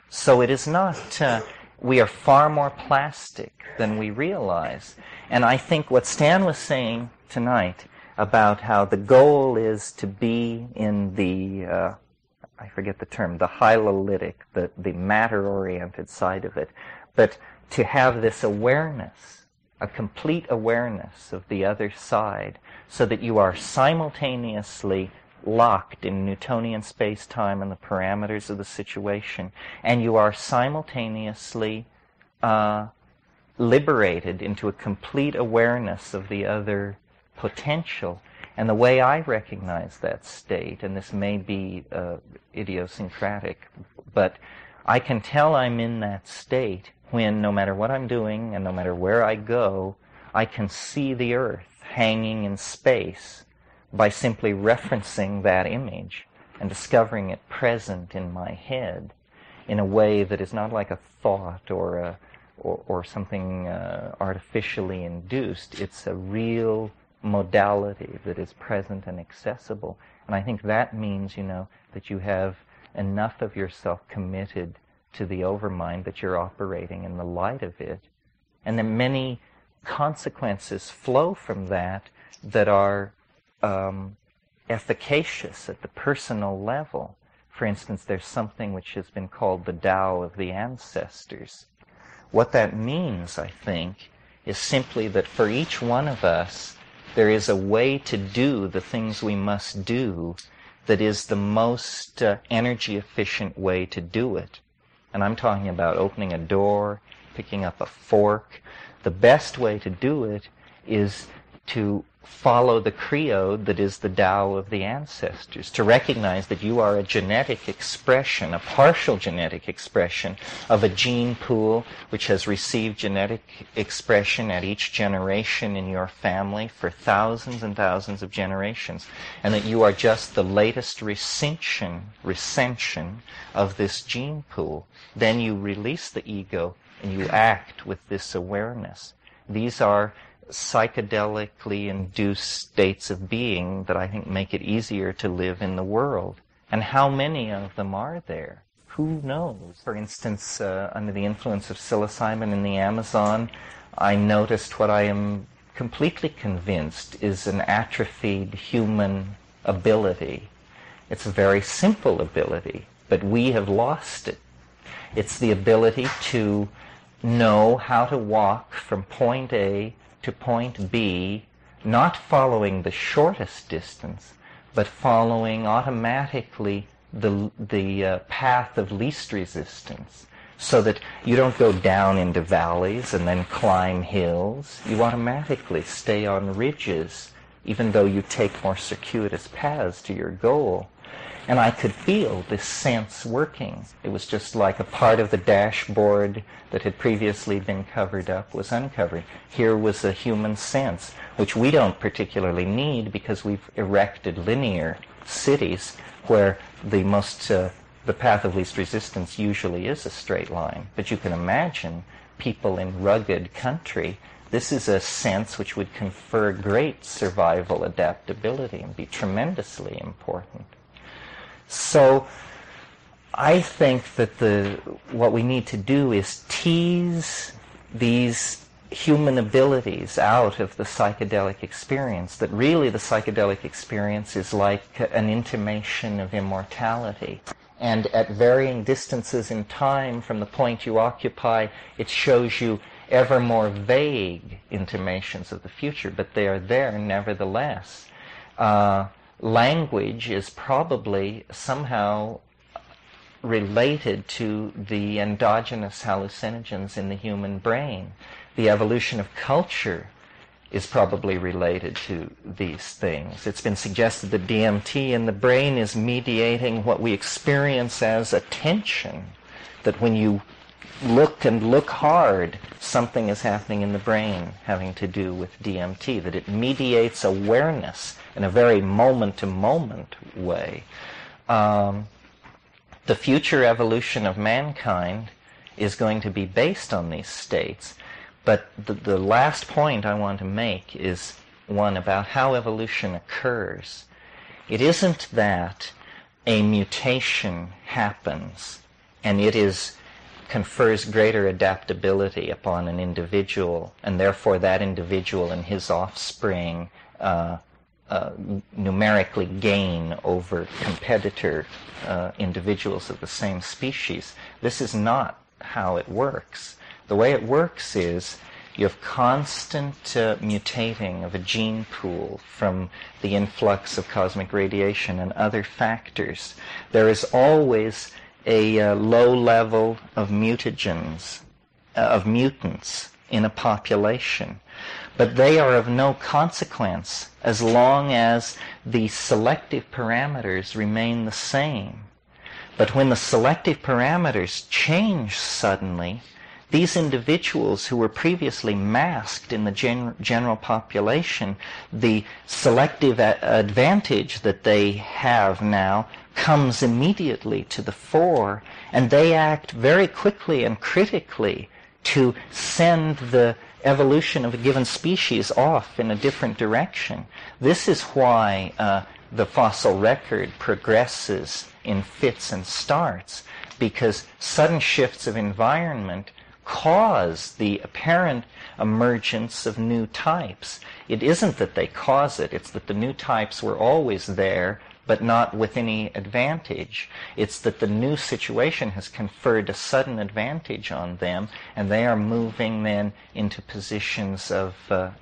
So it is not, we are far more plastic than we realize. And I think what Stan was saying tonight about how the goal is to be in the, I forget the term, the hylolytic, the matter-oriented side of it, but to have this awareness, a complete awareness of the other side, so that you are simultaneously locked in Newtonian space-time and the parameters of the situation, and you are simultaneously liberated into a complete awareness of the other potential. And the way I recognize that state, and this may be idiosyncratic, but I can tell I'm in that state when, no matter what I'm doing and no matter where I go, I can see the earth hanging in space by simply referencing that image and discovering it present in my head in a way that is not like a thought or something artificially induced. It's a real modality that is present and accessible. And I think that means, that you have enough of yourself committed to the overmind that you're operating in the light of it. And then many consequences flow from that are efficacious at the personal level. For instance, there's something which has been called the Tao of the ancestors. What that means, I think, is simply that for each one of us, there is a way to do the things we must do that is the most energy-efficient way to do it. And I'm talking about opening a door, picking up a fork. The best way to do it is to follow the creed that is the Tao of the ancestors, to recognize that you are a genetic expression, a partial genetic expression of a gene pool which has received genetic expression at each generation in your family for thousands and thousands of generations, and that you are just the latest recension of this gene pool. Then you release the ego and you act with this awareness. These are psychedelically induced states of being that I think make it easier to live in the world. And how many of them are there? Who knows? For instance, under the influence of psilocybin in the Amazon, I noticed what I am completely convinced is an atrophied human ability. It's a very simple ability, but we have lost it. It's the ability to know how to walk from point A to point B, not following the shortest distance, but following automatically the path of least resistance, so that you don't go down into valleys and then climb hills. You automatically stay on ridges, even though you take more circuitous paths to your goal. And I could feel this sense working. It was just like a part of the dashboard that had previously been covered up was uncovered. Here was a human sense, which we don't particularly need because we've erected linear cities where the the path of least resistance usually is a straight line. But you can imagine people in rugged country, this is a sense which would confer great survival adaptability and be tremendously important. So I think that what we need to do is tease these human abilities out of the psychedelic experience, that really the psychedelic experience is like an intimation of immortality. And at varying distances in time from the point you occupy, it shows you ever more vague intimations of the future, but they are there nevertheless. Language is probably somehow related to the endogenous hallucinogens in the human brain. The evolution of culture is probably related to these things. It's been suggested that DMT in the brain is mediating what we experience as attention, that when you look and look hard, something is happening in the brain having to do with DMT, that it mediates awareness in a very moment-to-moment way. The future evolution of mankind is going to be based on these states. But the last point I want to make is one about how evolution occurs. It isn't that a mutation happens and it confers greater adaptability upon an individual, and therefore that individual and his offspring numerically gain over competitor individuals of the same species. This is not how it works. The way it works is you have constant mutating of a gene pool from the influx of cosmic radiation and other factors. There is always a low level of mutagens, of mutants in a population. But they are of no consequence as long as the selective parameters remain the same. But when the selective parameters change suddenly, these individuals who were previously masked in the general population, the selective advantage that they have now comes immediately to the fore, and they act very quickly and critically to send the evolution of a given species off in a different direction. This is why the fossil record progresses in fits and starts, because sudden shifts of environment cause the apparent emergence of new types. It isn't that they cause it, it's that the new types were always there, but not with any advantage. It's that the new situation has conferred a sudden advantage on them, and they are moving then into positions of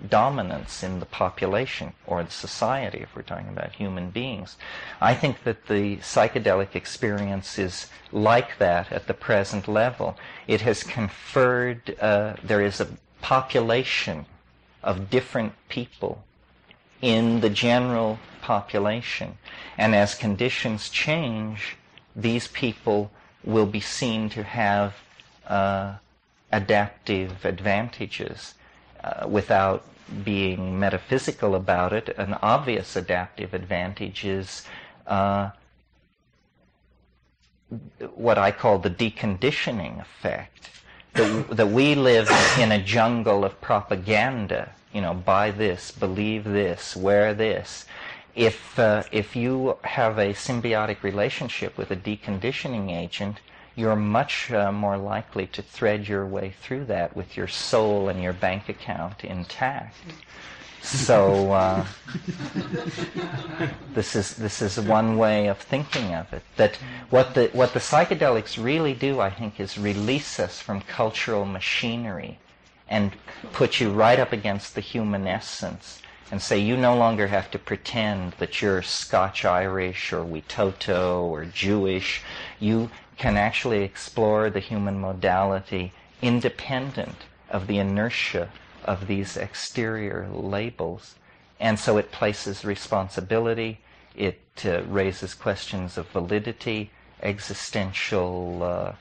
dominance in the population or the society, if we're talking about human beings. I think that the psychedelic experience is like that at the present level. It has conferred, there is a population of different people in the general population. And as conditions change, these people will be seen to have adaptive advantages without being metaphysical about it. An obvious adaptive advantage is what I call the deconditioning effect. That we live in a jungle of propaganda, buy this, believe this, wear this. If you have a symbiotic relationship with a deconditioning agent, you're much more likely to thread your way through that with your soul and your bank account intact. So this is one way of thinking of it. That what the psychedelics really do, I think, is release us from cultural machinery and put you right up against the human essence and say you no longer have to pretend that you're Scotch-Irish or Witoto or Jewish. You can actually explore the human modality independent of the inertia of these exterior labels. And so it places responsibility, it raises questions of validity, existential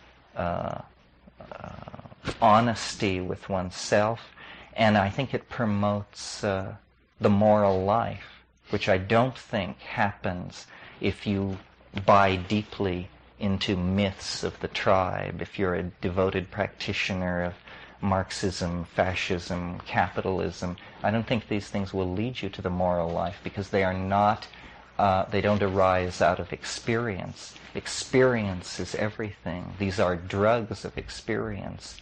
honesty with oneself, and I think it promotes the moral life, which I don't think happens if you buy deeply into myths of the tribe, if you're a devoted practitioner of Marxism, fascism, capitalism, I don't think these things will lead you to the moral life, because they are not, they don't arise out of experience. Experience is everything. These are drugs of experience.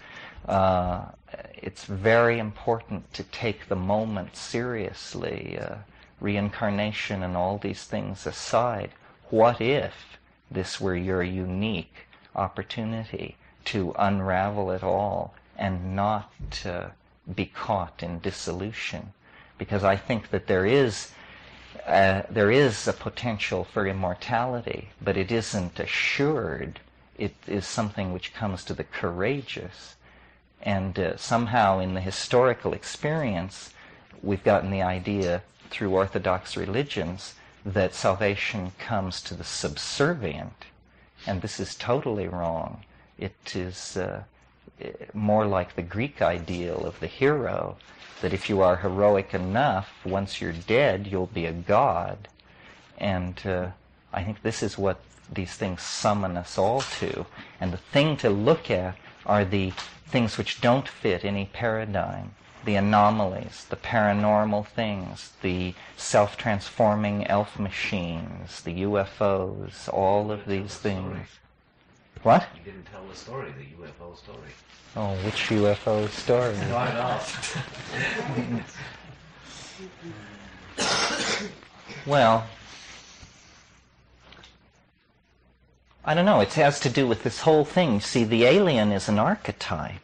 It's very important to take the moment seriously, reincarnation and all these things aside. What if this were your unique opportunity to unravel it all and not be caught in dissolution? Because I think that there is a potential for immortality, but it isn't assured. It is something which comes to the courageous. And somehow in the historical experience, we've gotten the idea through Orthodox religions that salvation comes to the subservient. And this is totally wrong. It is more like the Greek ideal of the hero, that if you are heroic enough, once you're dead, you'll be a god. And I think this is what these things summon us all to. And the thing to look at are the things which don't fit any paradigm, the anomalies, the paranormal things, the self-transforming elf machines, the UFOs, all of these things. What? You didn't tell the story, the UFO story. Oh, which UFO story? Why not? Well, I don't know. It has to do with this whole thing. See, the alien is an archetype,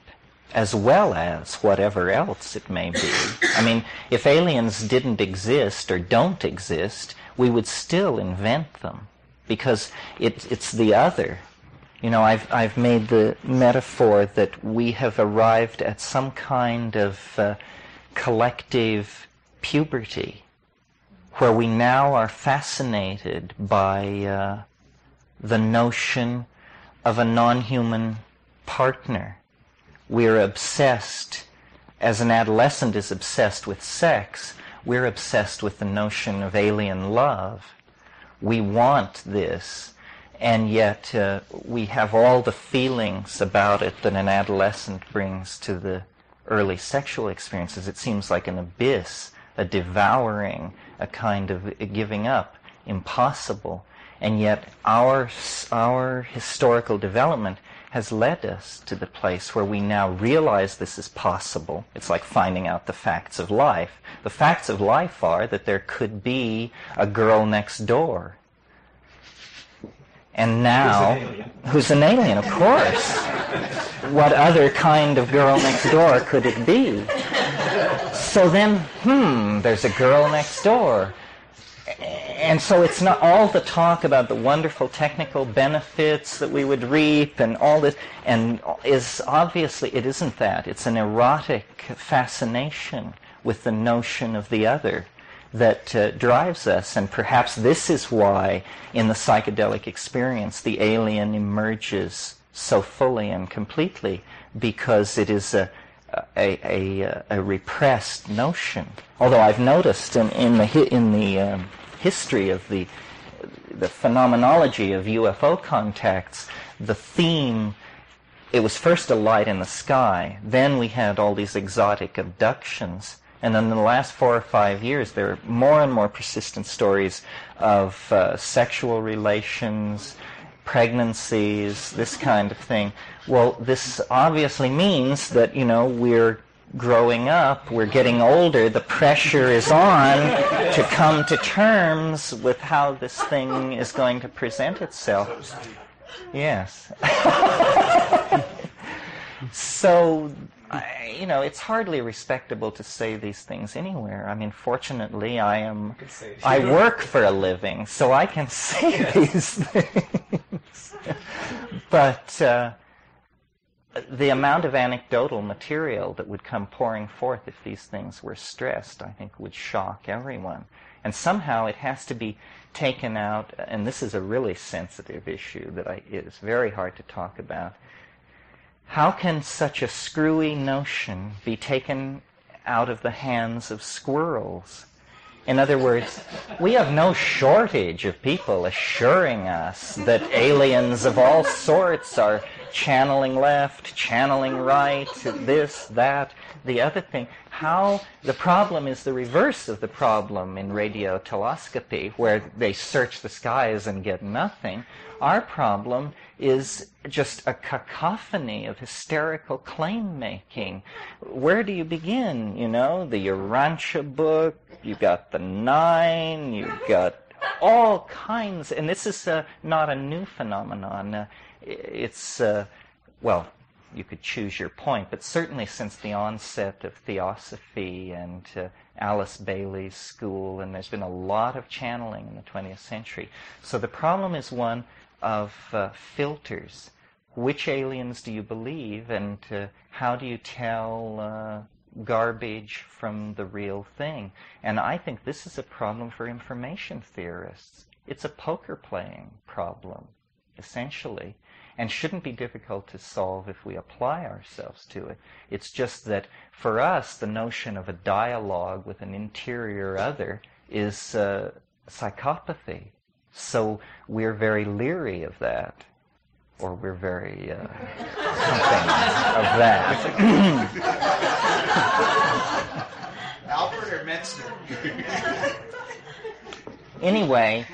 as well as whatever else it may be. I mean, if aliens didn't exist or don't exist, we would still invent them, because it's the other. You know, I've made the metaphor that we have arrived at some kind of collective puberty, where we now are fascinated by the notion of a non-human partner. We're obsessed, as an adolescent is obsessed with sex, we're obsessed with the notion of alien love. We want this, and yet we have all the feelings about it that an adolescent brings to the early sexual experiences. It seems like an abyss, a devouring, a kind of giving up, impossible. And yet our historical development has led us to the place where we now realize this is possible. It's like finding out the facts of life. The facts of life are that there could be a girl next door. And now, who's an alien, of course. What other kind of girl next door could it be? So then, there's a girl next door. And so it's not all the talk about the wonderful technical benefits that we would reap and all this, and is obviously, it isn't that. It's an erotic fascination with the notion of the other that drives us. And perhaps this is why in the psychedelic experience the alien emerges so fully and completely, because it is a repressed notion. Although I've noticed in the history of the phenomenology of UFO contacts, the theme, it was first a light in the sky, then we had all these exotic abductions, and then in the last 4 or 5 years there are more and more persistent stories of sexual relations, pregnancies, this kind of thing. Well, this obviously means that, you know, we're growing up, we're getting older, the pressure is on to come to terms with how this thing is going to present itself. Yes. So, you know, it's hardly respectable to say these things anywhere. I mean, fortunately, I work for a living, so I can say these things. But the amount of anecdotal material that would come pouring forth if these things were stressed, I think, would shock everyone. And somehow it has to be taken out, and this is a really sensitive issue that it is very hard to talk about. How can such a screwy notion be taken out of the hands of squirrels In other words, we have no shortage of people assuring us that aliens of all sorts are channeling left, channeling right, this, that, the other thing. The problem is the reverse of the problem in radio telescopy, where they search the skies and get nothing. Our problem is just a cacophony of hysterical claim-making. Where do you begin? The Urantia book, you got the Nine, you got all kinds, and this is not a new phenomenon. It's, you could choose your point, but certainly since the onset of Theosophy and Alice Bailey's school, and there's been a lot of channeling in the 20th century. So the problem is one of filters. Which aliens do you believe, and how do you tell garbage from the real thing? And I think this is a problem for information theorists. It's a poker playing problem, essentially, and shouldn't be difficult to solve if we apply ourselves to it. It's just that for us, the notion of a dialogue with an interior other is psychopathy. So we're very leery of that, or we're very something of that. Albert or Metzner? Anyway,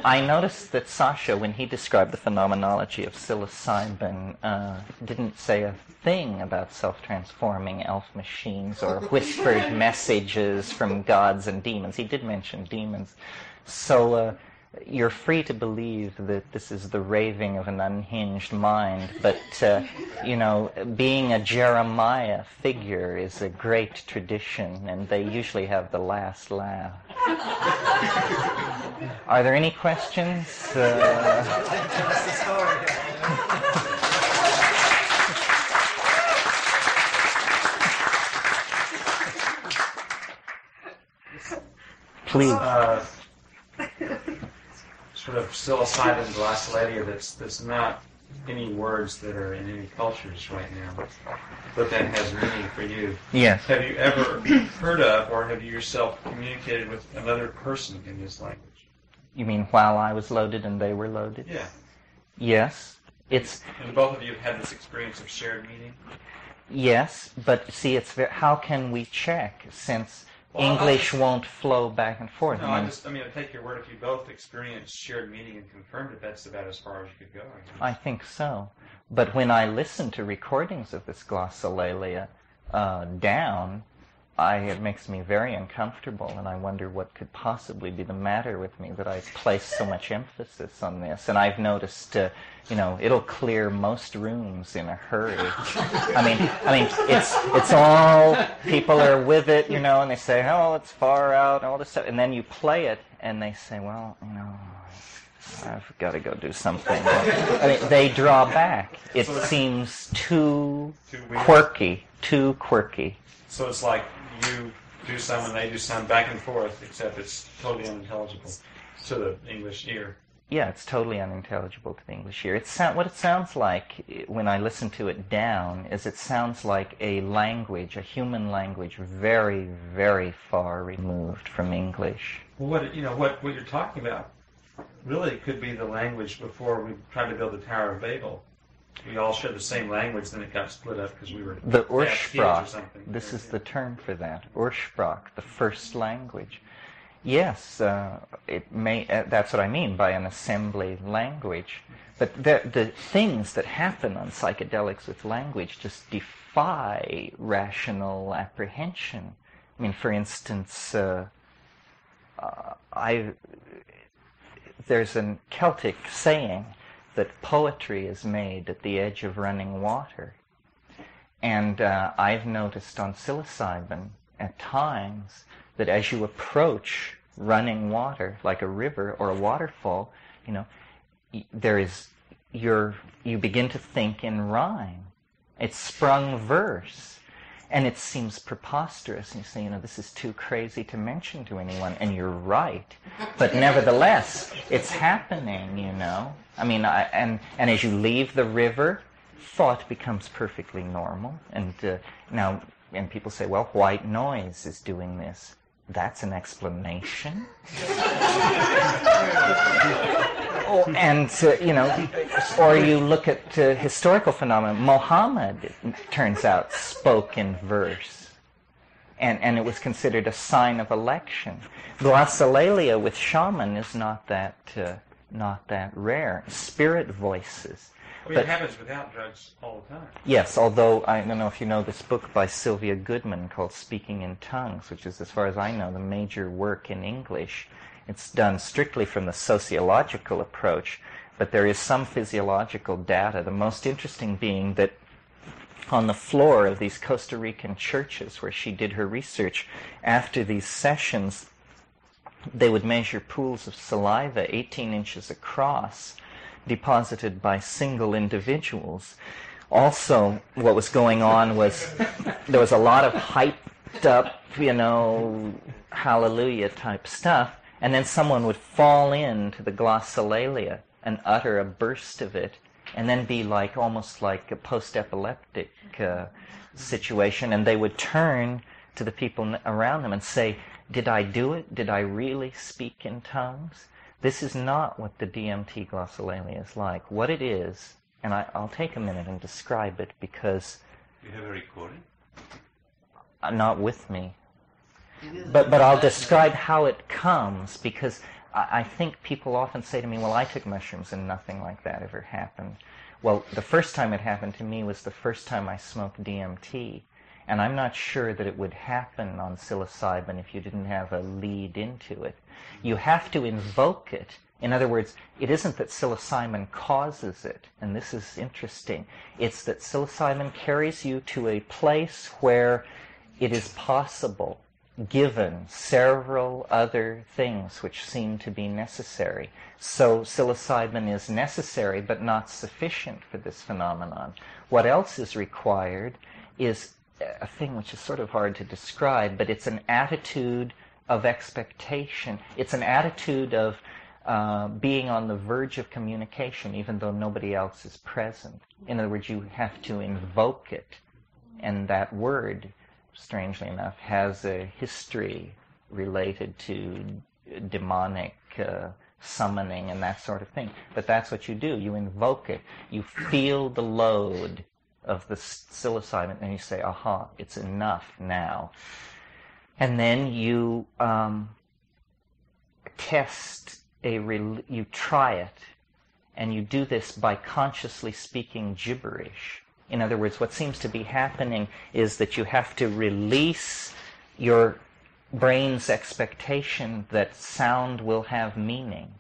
I noticed that Sasha, when he described the phenomenology of psilocybin, didn't say a thing about self-transforming elf machines or whispered messages from gods and demons. He did mention demons. So you're free to believe that this is the raving of an unhinged mind, but, being a Jeremiah figure is a great tradition, and they usually have the last laugh. Are there any questions? That's the story. Please. Sort of psilocybin glossolalia that's not any words that are in any cultures right now, but that has meaning for you. Yes. Have you ever heard of, or have you yourself communicated with another person in this language? You mean while I was loaded and they were loaded? Yeah. Yes. And both of you have had this experience of shared meaning? Yes, but see, how can we check since English won't flow back and forth? No, I take your word. If you both experienced shared meaning and confirmed it, that's about as far as you could go, I guess. I think so. But when I listen to recordings of this glossolalia down, it makes me very uncomfortable, and I wonder what could possibly be the matter with me that I place so much emphasis on this. And I've noticed, it'll clear most rooms in a hurry. I mean, it's all, people are with it, and they say, oh, it's far out, and all this stuff. And then you play it, and they say, well, I've got to go do something. They draw back. It seems too quirky. So it's like you do some and they do some back and forth, except it's totally unintelligible to the English ear. Yeah, it's totally unintelligible to the English ear. What it sounds like when I listen to it down is it sounds like a language, a human language, very, very far removed from English. Well, what you're talking about really could be the language before we tried to build the Tower of Babel. We all shared the same language, then it got split up because we were the or Ursprach. something. This is the term for that. Ursprach, the first language. Yes, it may. That's what I mean by an assembly language. But the things that happen on psychedelics with language just defy rational apprehension. I mean, for instance, there's a Celtic saying that poetry is made at the edge of running water. And I've noticed on psilocybin at times that as you approach running water, like a river or a waterfall, you begin to think in rhyme. It's sprung verse. And it seems preposterous, and you say, this is too crazy to mention to anyone, and you're right. But nevertheless, it's happening, I mean, and as you leave the river, thought becomes perfectly normal. And and people say, well, white noise is doing this. that's an explanation. Or you look at historical phenomena. Muhammad, it turns out, spoke in verse, and it was considered a sign of election. Glossolalia with shaman is not that rare. Spirit voices. It happens without drugs all the time. Yes, although I don't know if you know this book by Sylvia Goodman called Speaking in Tongues, which is, as far as I know, the major work in English. It's done strictly from the sociological approach, but there is some physiological data. The most interesting being that on the floor of these Costa Rican churches where she did her research, after these sessions, they would measure pools of saliva 18 inches across, deposited by single individuals. Also, what was going on was there was a lot of hyped up, hallelujah type stuff, and then someone would fall into the glossolalia and utter a burst of it, and then be almost like a post-epileptic situation, and they would turn to the people around them and say, "Did I do it? Did I really speak in tongues?" This is not what the DMT glossolalia is like. What it is, and I'll take a minute and describe it because... You have a recording? Not with me. But I'll describe how it comes, because I think people often say to me, well, I took mushrooms and nothing like that ever happened. Well, the first time it happened to me was the first time I smoked DMT. And I'm not sure that it would happen on psilocybin if you didn't have a lead into it. You have to invoke it. In other words, it isn't that psilocybin causes it, and this is interesting. It's that psilocybin carries you to a place where it is possible, given several other things which seem to be necessary. So psilocybin is necessary but not sufficient for this phenomenon. What else is required is a thing which is sort of hard to describe, but it's an attitude of expectation. It's an attitude of being on the verge of communication, even though nobody else is present. In other words, you have to invoke it. And that word, strangely enough, has a history related to demonic summoning and that sort of thing. But that's what you do. You invoke it. You feel the load of the psilocybin, and you say, aha, it's enough now. And then you you try it, and you do this by consciously speaking gibberish. In other words, what seems to be happening is that you have to release your brain's expectation that sound will have meaning.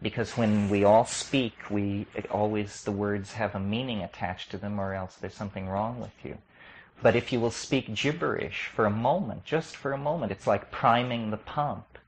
Because when we all speak, the words have a meaning attached to them, or else there's something wrong with you. But if you will speak gibberish for a moment, just for a moment, it's like priming the pump.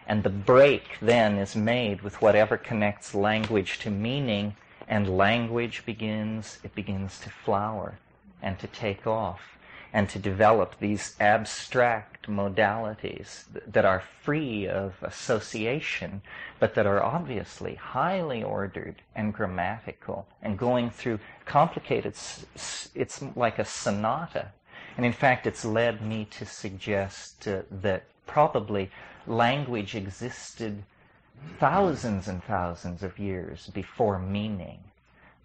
And the break then is made with whatever connects language to meaning, and language begins to flower and to take off and to develop these abstract modalities that are free of association, but that are obviously highly ordered and grammatical and going through complicated, it's like a sonata. And in fact, it's led me to suggest that probably language existed thousands and thousands of years before meaning.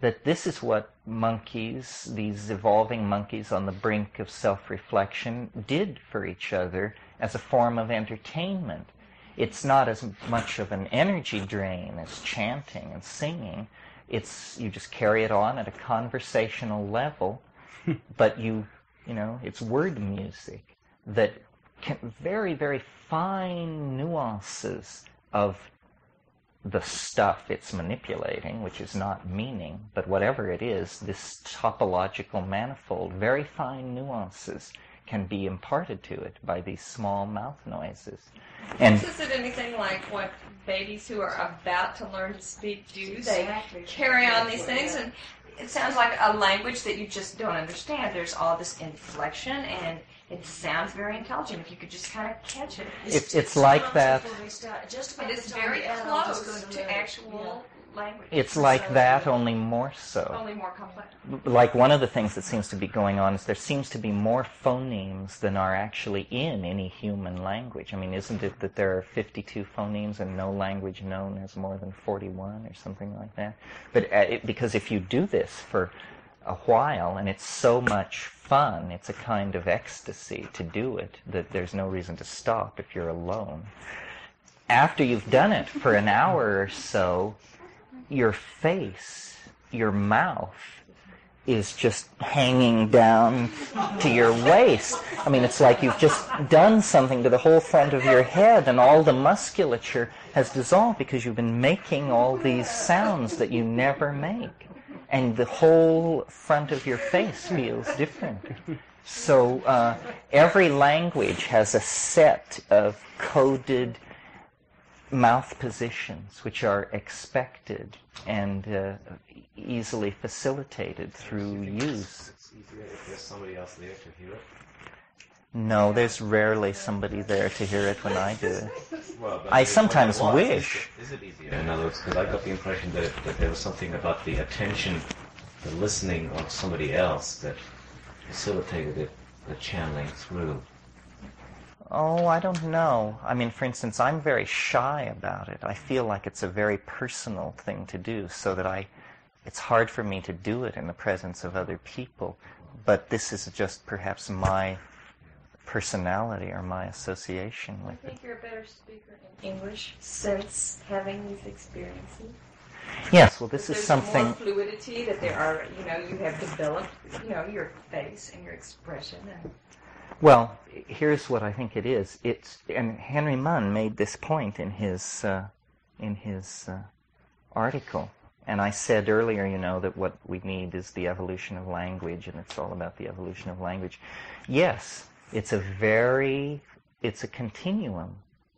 That this is what monkeys, these evolving monkeys on the brink of self-reflection, did for each other as a form of entertainment. It's not as much of an energy drain as chanting and singing. You just carry it on at a conversational level, but it's word music that very, very fine nuances of the stuff it's manipulating, which is not meaning, but whatever it is, this topological manifold, very fine nuances can be imparted to it by these small mouth noises. And is it anything like what babies who are about to learn to speak do? They carry on these things, and it sounds like a language that you just don't understand. There's all this inflection, and it sounds very intelligent if you could just kind of catch it. It's like that. It is very close to actual language. It's like that, only more so. Only more complex. Like one of the things that seems to be going on is there seems to be more phonemes than are actually in any human language. I mean, isn't it that there are 52 phonemes and no language known has more than 41 or something like that? But because if you do this for a while, and it's so much fun, it's a kind of ecstasy to do it, that there's no reason to stop if you're alone. After you've done it for an hour or so, your face, your mouth, is just hanging down to your waist. I mean, it's like you've just done something to the whole front of your head, and all the musculature has dissolved because you've been making all these sounds that you never make. And the whole front of your face feels different. So every language has a set of coded mouth positions which are expected and easily facilitated through use. It's easier if there's somebody else there to hear it. No, there's rarely somebody there to hear it when I do it. Well, I sometimes wish. Is it easier? In other words, because I got the impression that there was something about the attention, the listening of somebody else that facilitated it, the channeling through. Oh, I don't know. I mean, for instance, I'm very shy about it. I feel like it's a very personal thing to do, so that it's hard for me to do it in the presence of other people. But this is just perhaps my personality or my association I with it. think you're a better speaker in English since having these experiences. Yes, well, this is There's something... more fluidity that there are, you have developed, your face and your expression. And Well, here's what I think it is. And Henry Munn made this point in his article. And I said earlier, that what we need is the evolution of language, and it's all about the evolution of language. Yes, it's a continuum.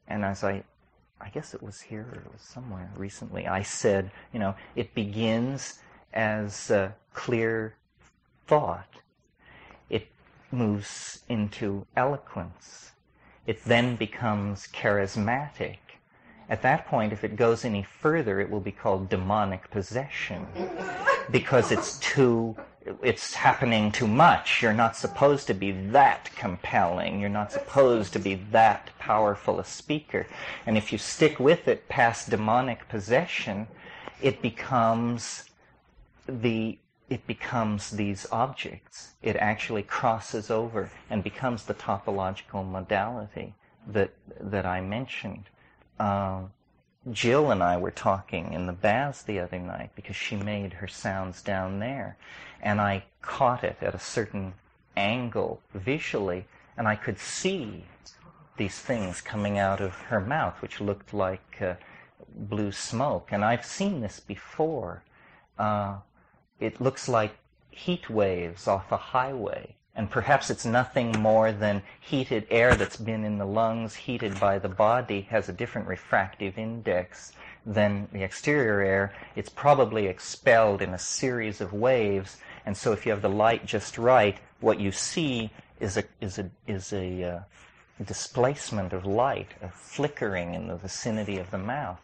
And as I guess it was here or it was somewhere recently, I said, it begins as clear thought. It moves into eloquence. It then becomes charismatic. At that point, if it goes any further, it will be called demonic possession, because it's happening too much. You're not supposed to be that compelling. You're not supposed to be that powerful a speaker. And if you stick with it past demonic possession, it becomes these objects. It actually crosses over and becomes the topological modality that I mentioned. Jill and I were talking in the baths the other night because she made her sounds down there, and I caught it at a certain angle visually, and I could see these things coming out of her mouth, which looked like blue smoke. And I've seen this before. It looks like heat waves off a highway. And perhaps it's nothing more than heated air that's been in the lungs, heated by the body, has a different refractive index than the exterior air. It's probably expelled in a series of waves. And so if you have the light just right, what you see is a displacement of light, a flickering in the vicinity of the mouth.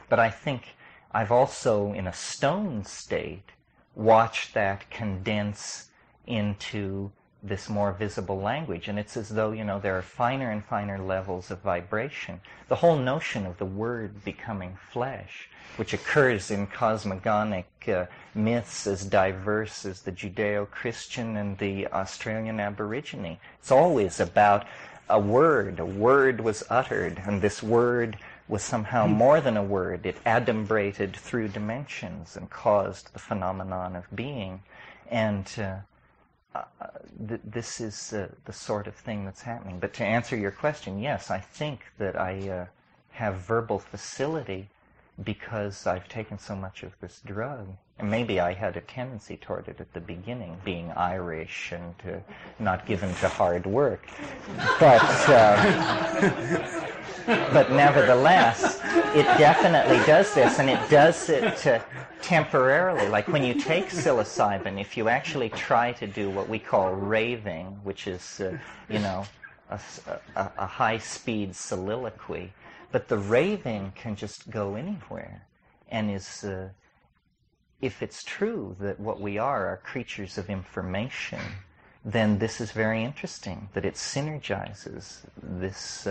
But I think I've also, in a stone state, watched that condense into this more visible language. And it's as though, there are finer and finer levels of vibration. The whole notion of the word becoming flesh, which occurs in cosmogonic myths as diverse as the Judeo-Christian and the Australian Aborigine. It's always about a word. A word was uttered, and this word was somehow more than a word. It adumbrated through dimensions and caused the phenomenon of being. And this is the sort of thing that's happening. But to answer your question, yes, I think that I have verbal facility because I've taken so much of this drug. And maybe I had a tendency toward it at the beginning, being Irish and not given to hard work. But nevertheless, it definitely does this, and it does it temporarily. Like when you take psilocybin, if you actually try to do what we call raving, which is, a high-speed soliloquy, but the raving can just go anywhere. and is, if it's true that what we are creatures of information, then this is very interesting, that it synergizes this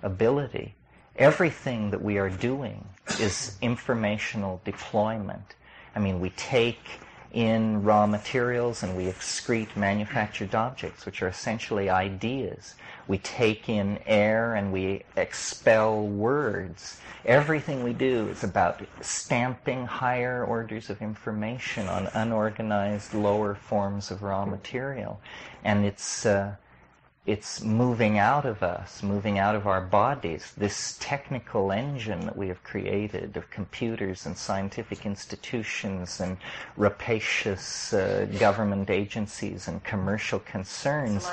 ability. Everything that we are doing is informational deployment. I mean, we take in raw materials and we excrete manufactured objects, which are essentially ideas. We take in air and we expel words. Everything we do is about stamping higher orders of information on unorganized lower forms of raw material. And it's moving out of us, moving out of our bodies. This technical engine that we have created of computers and scientific institutions and rapacious government agencies and commercial concerns,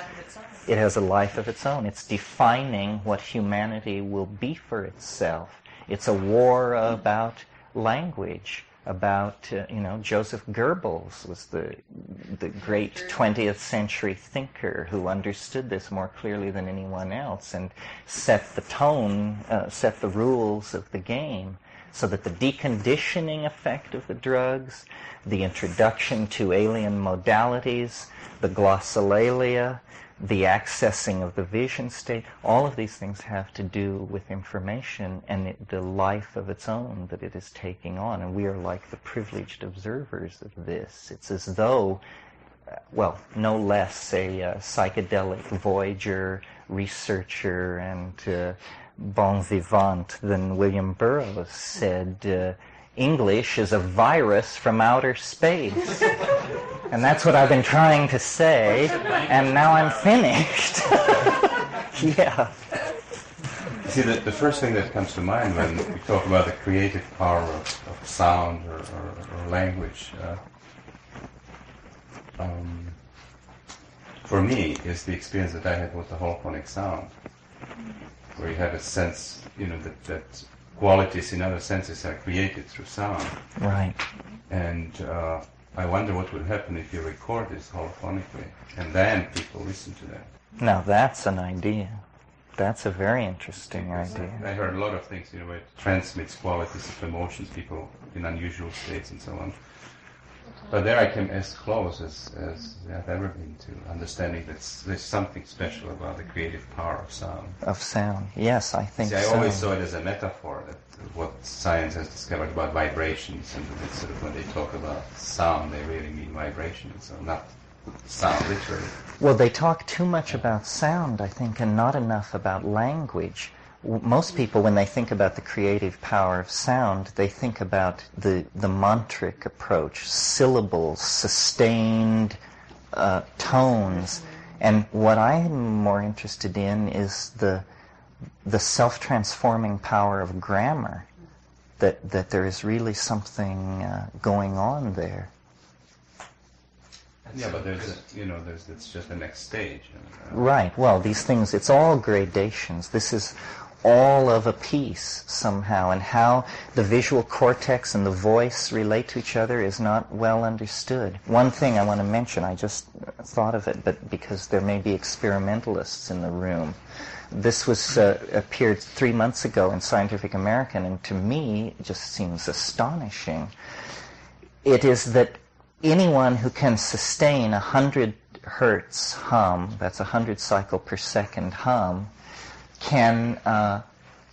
it has a life of its own. It's defining what humanity will be for itself. It's a war about language. About, Joseph Goebbels was the great 20th century thinker who understood this more clearly than anyone else and set the tone, set the rules of the game, so that the deconditioning effect of the drugs, the introduction to alien modalities, the glossolalia, the accessing of the vision state, all of these things have to do with information and the life of its own that it is taking on. And we are like the privileged observers of this. It's as though, no less a psychedelic voyager, researcher, and bon vivant than William Burroughs said, English is a virus from outer space. And that's what I've been trying to say, and now I'm finished. Yeah. See, the first thing that comes to mind when we talk about the creative power of sound or language, for me, is the experience that I had with the holophonic sound, where you have a sense, that qualities in other senses are created through sound. Right. And I wonder what would happen if you record this holophonically, and then people listen to that. Now that's an idea. That's a very interesting idea. I heard a lot of things, where it transmits qualities of emotions, people in unusual states and so on. But there I came as close as I've ever been to understanding that there's something special about the creative power of sound. Of sound, yes, I think so. I always saw it as a metaphor, that what science has discovered about vibrations, and that sort of when they talk about sound, they really mean vibrations, so not sound literally. Well, they talk too much about sound, I think, and not enough about language. Most people, when they think about the creative power of sound, they think about the mantric approach, syllables, sustained tones. And what I'm more interested in is the self-transforming power of grammar, that there is really something going on there. Yeah, but it's just the next stage. Right. Well, these things, it's all gradations. This is all of a piece somehow, and how the visual cortex and the voice relate to each other is not well understood. One thing I want to mention, I just thought of it, but because there may be experimentalists in the room. This was appeared 3 months ago in Scientific American, and to me it just seems astonishing. It is that anyone who can sustain 100 hertz hum, that's 100 cycle per second hum, can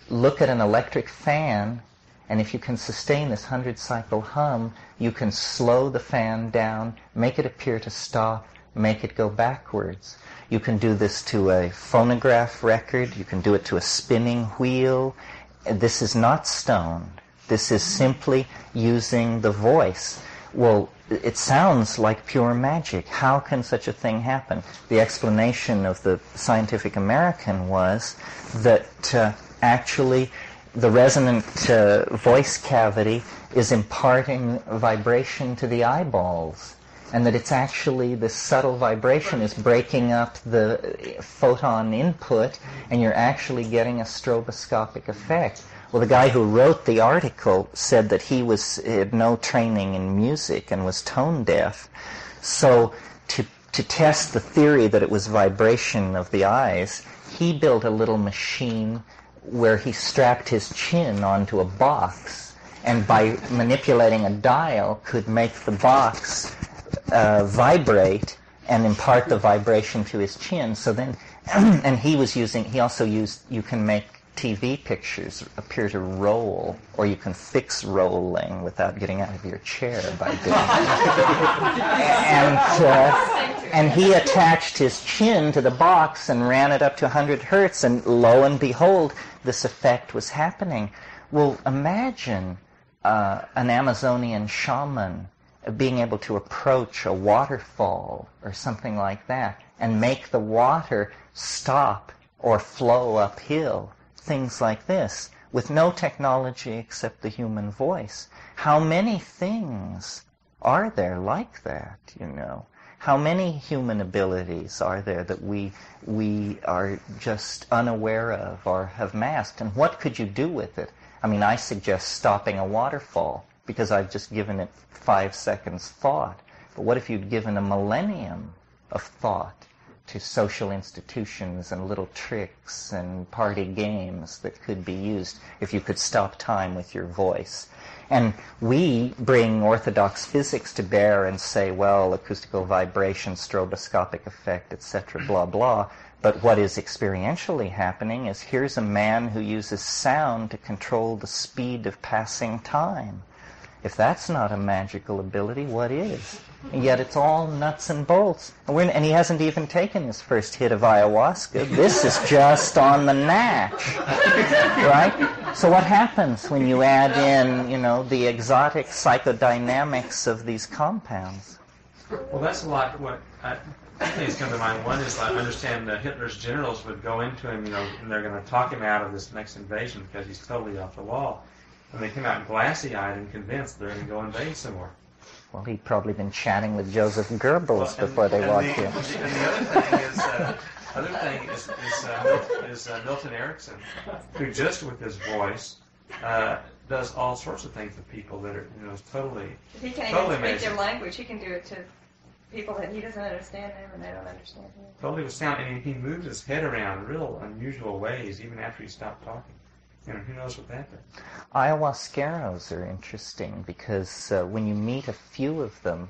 look at an electric fan, and if you can sustain this 100 cycle hum, you can slow the fan down, make it appear to stop, make it go backwards. You can do this to a phonograph record, you can do it to a spinning wheel. This is not stoned. This is simply using the voice. Well, it sounds like pure magic. How can such a thing happen? The explanation of the Scientific American was that actually the resonant voice cavity is imparting vibration to the eyeballs, and that it's actually this subtle vibration is breaking up the photon input, and you're actually getting a stroboscopic effect. Well, the guy who wrote the article said that he had no training in music and was tone deaf. So to test the theory that it was vibration of the eyes, he built a little machine where he strapped his chin onto a box, and by manipulating a dial could make the box vibrate and impart the vibration to his chin. So then, and he also used, you can make TV pictures appear to roll, or you can fix rolling without getting out of your chair by doing it. And he attached his chin to the box and ran it up to 100 hertz, and lo and behold, this effect was happening. Well, imagine an Amazonian shaman being able to approach a waterfall or something like that and make the water stop or flow uphill. Things like this, with no technology except the human voice. How many things are there like that, you know? How many human abilities are there that we are just unaware of or have masked? And what could you do with it? I mean, I suggest stopping a waterfall, because I've just given it 5 seconds thought. But what if you'd given a millennium of thought to social institutions and little tricks and party games that could be used if you could stop time with your voice? And we bring orthodox physics to bear and say, well, acoustical vibration, stroboscopic effect, etc., blah, blah. But what is experientially happening is here's a man who uses sound to control the speed of passing time. If that's not a magical ability, what is? And yet it's all nuts and bolts. And he hasn't even taken his first hit of ayahuasca. This is just on the natch, right? So what happens when you add in, you know, the exotic psychodynamics of these compounds? Well, that's a lot what two things come to mind. One is I understand that Hitler's generals would go into him, you know, and they're going to talk him out of this next invasion because he's totally off the wall. And they come out glassy-eyed and convinced they're going to go invade some more. Well, he'd probably been chatting with Joseph Goebbels before they walked in. And the other thing is Milton Erickson, who just with his voice does all sorts of things with people that are, you know, totally He can't totally even speak amazing. their language. He can do it to people that he doesn't understand them and they don't understand him. Totally with sound, and he moves his head around in real unusual ways, even after he stopped talking. You know, who knows what that does? Ayahuasqueros are interesting because when you meet a few of them,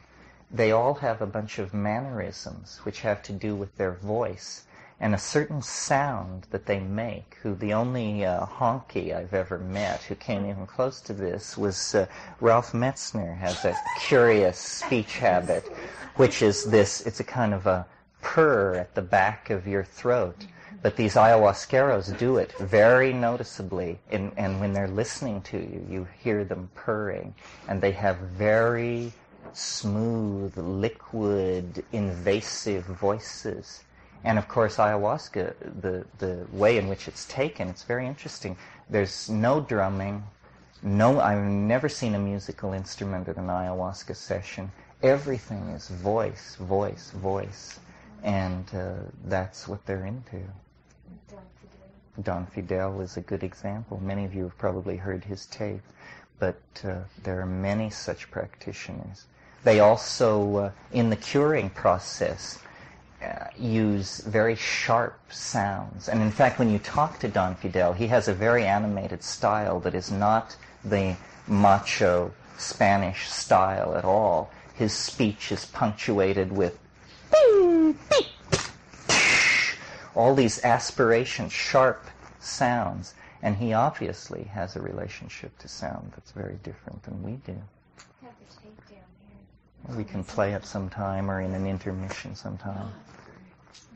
they all have a bunch of mannerisms which have to do with their voice and a certain sound that they make. Who the only honky I've ever met who came even close to this was Ralph Metzner. Has a curious speech habit, which is this, it's a kind of a purr at the back of your throat. But these ayahuasqueros do it very noticeably, and when they're listening to you, you hear them purring, and they have very smooth, liquid, invasive voices. And of course, ayahuasca, the way in which it's taken, it's very interesting. There's no drumming, I've never seen a musical instrument at an ayahuasca session. Everything is voice, voice, voice, and that's what they're into. Don Fidel is a good example. Many of you have probably heard his tape, but there are many such practitioners. They also, in the curing process, use very sharp sounds. And in fact, when you talk to Don Fidel, he has a very animated style that is not the macho Spanish style at all. His speech is punctuated with beep, beep, all these aspirations, sharp sounds, and he obviously has a relationship to sound that's very different than we do. We can play it sometime or in an intermission sometime.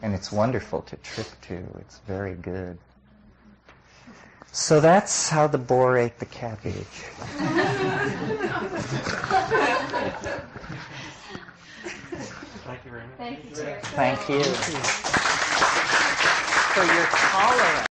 And it's wonderful to trip to. It's very good. So that's how the boar ate the cabbage. Thank you very much. Thank you, Terry. Thank you for your tolerance.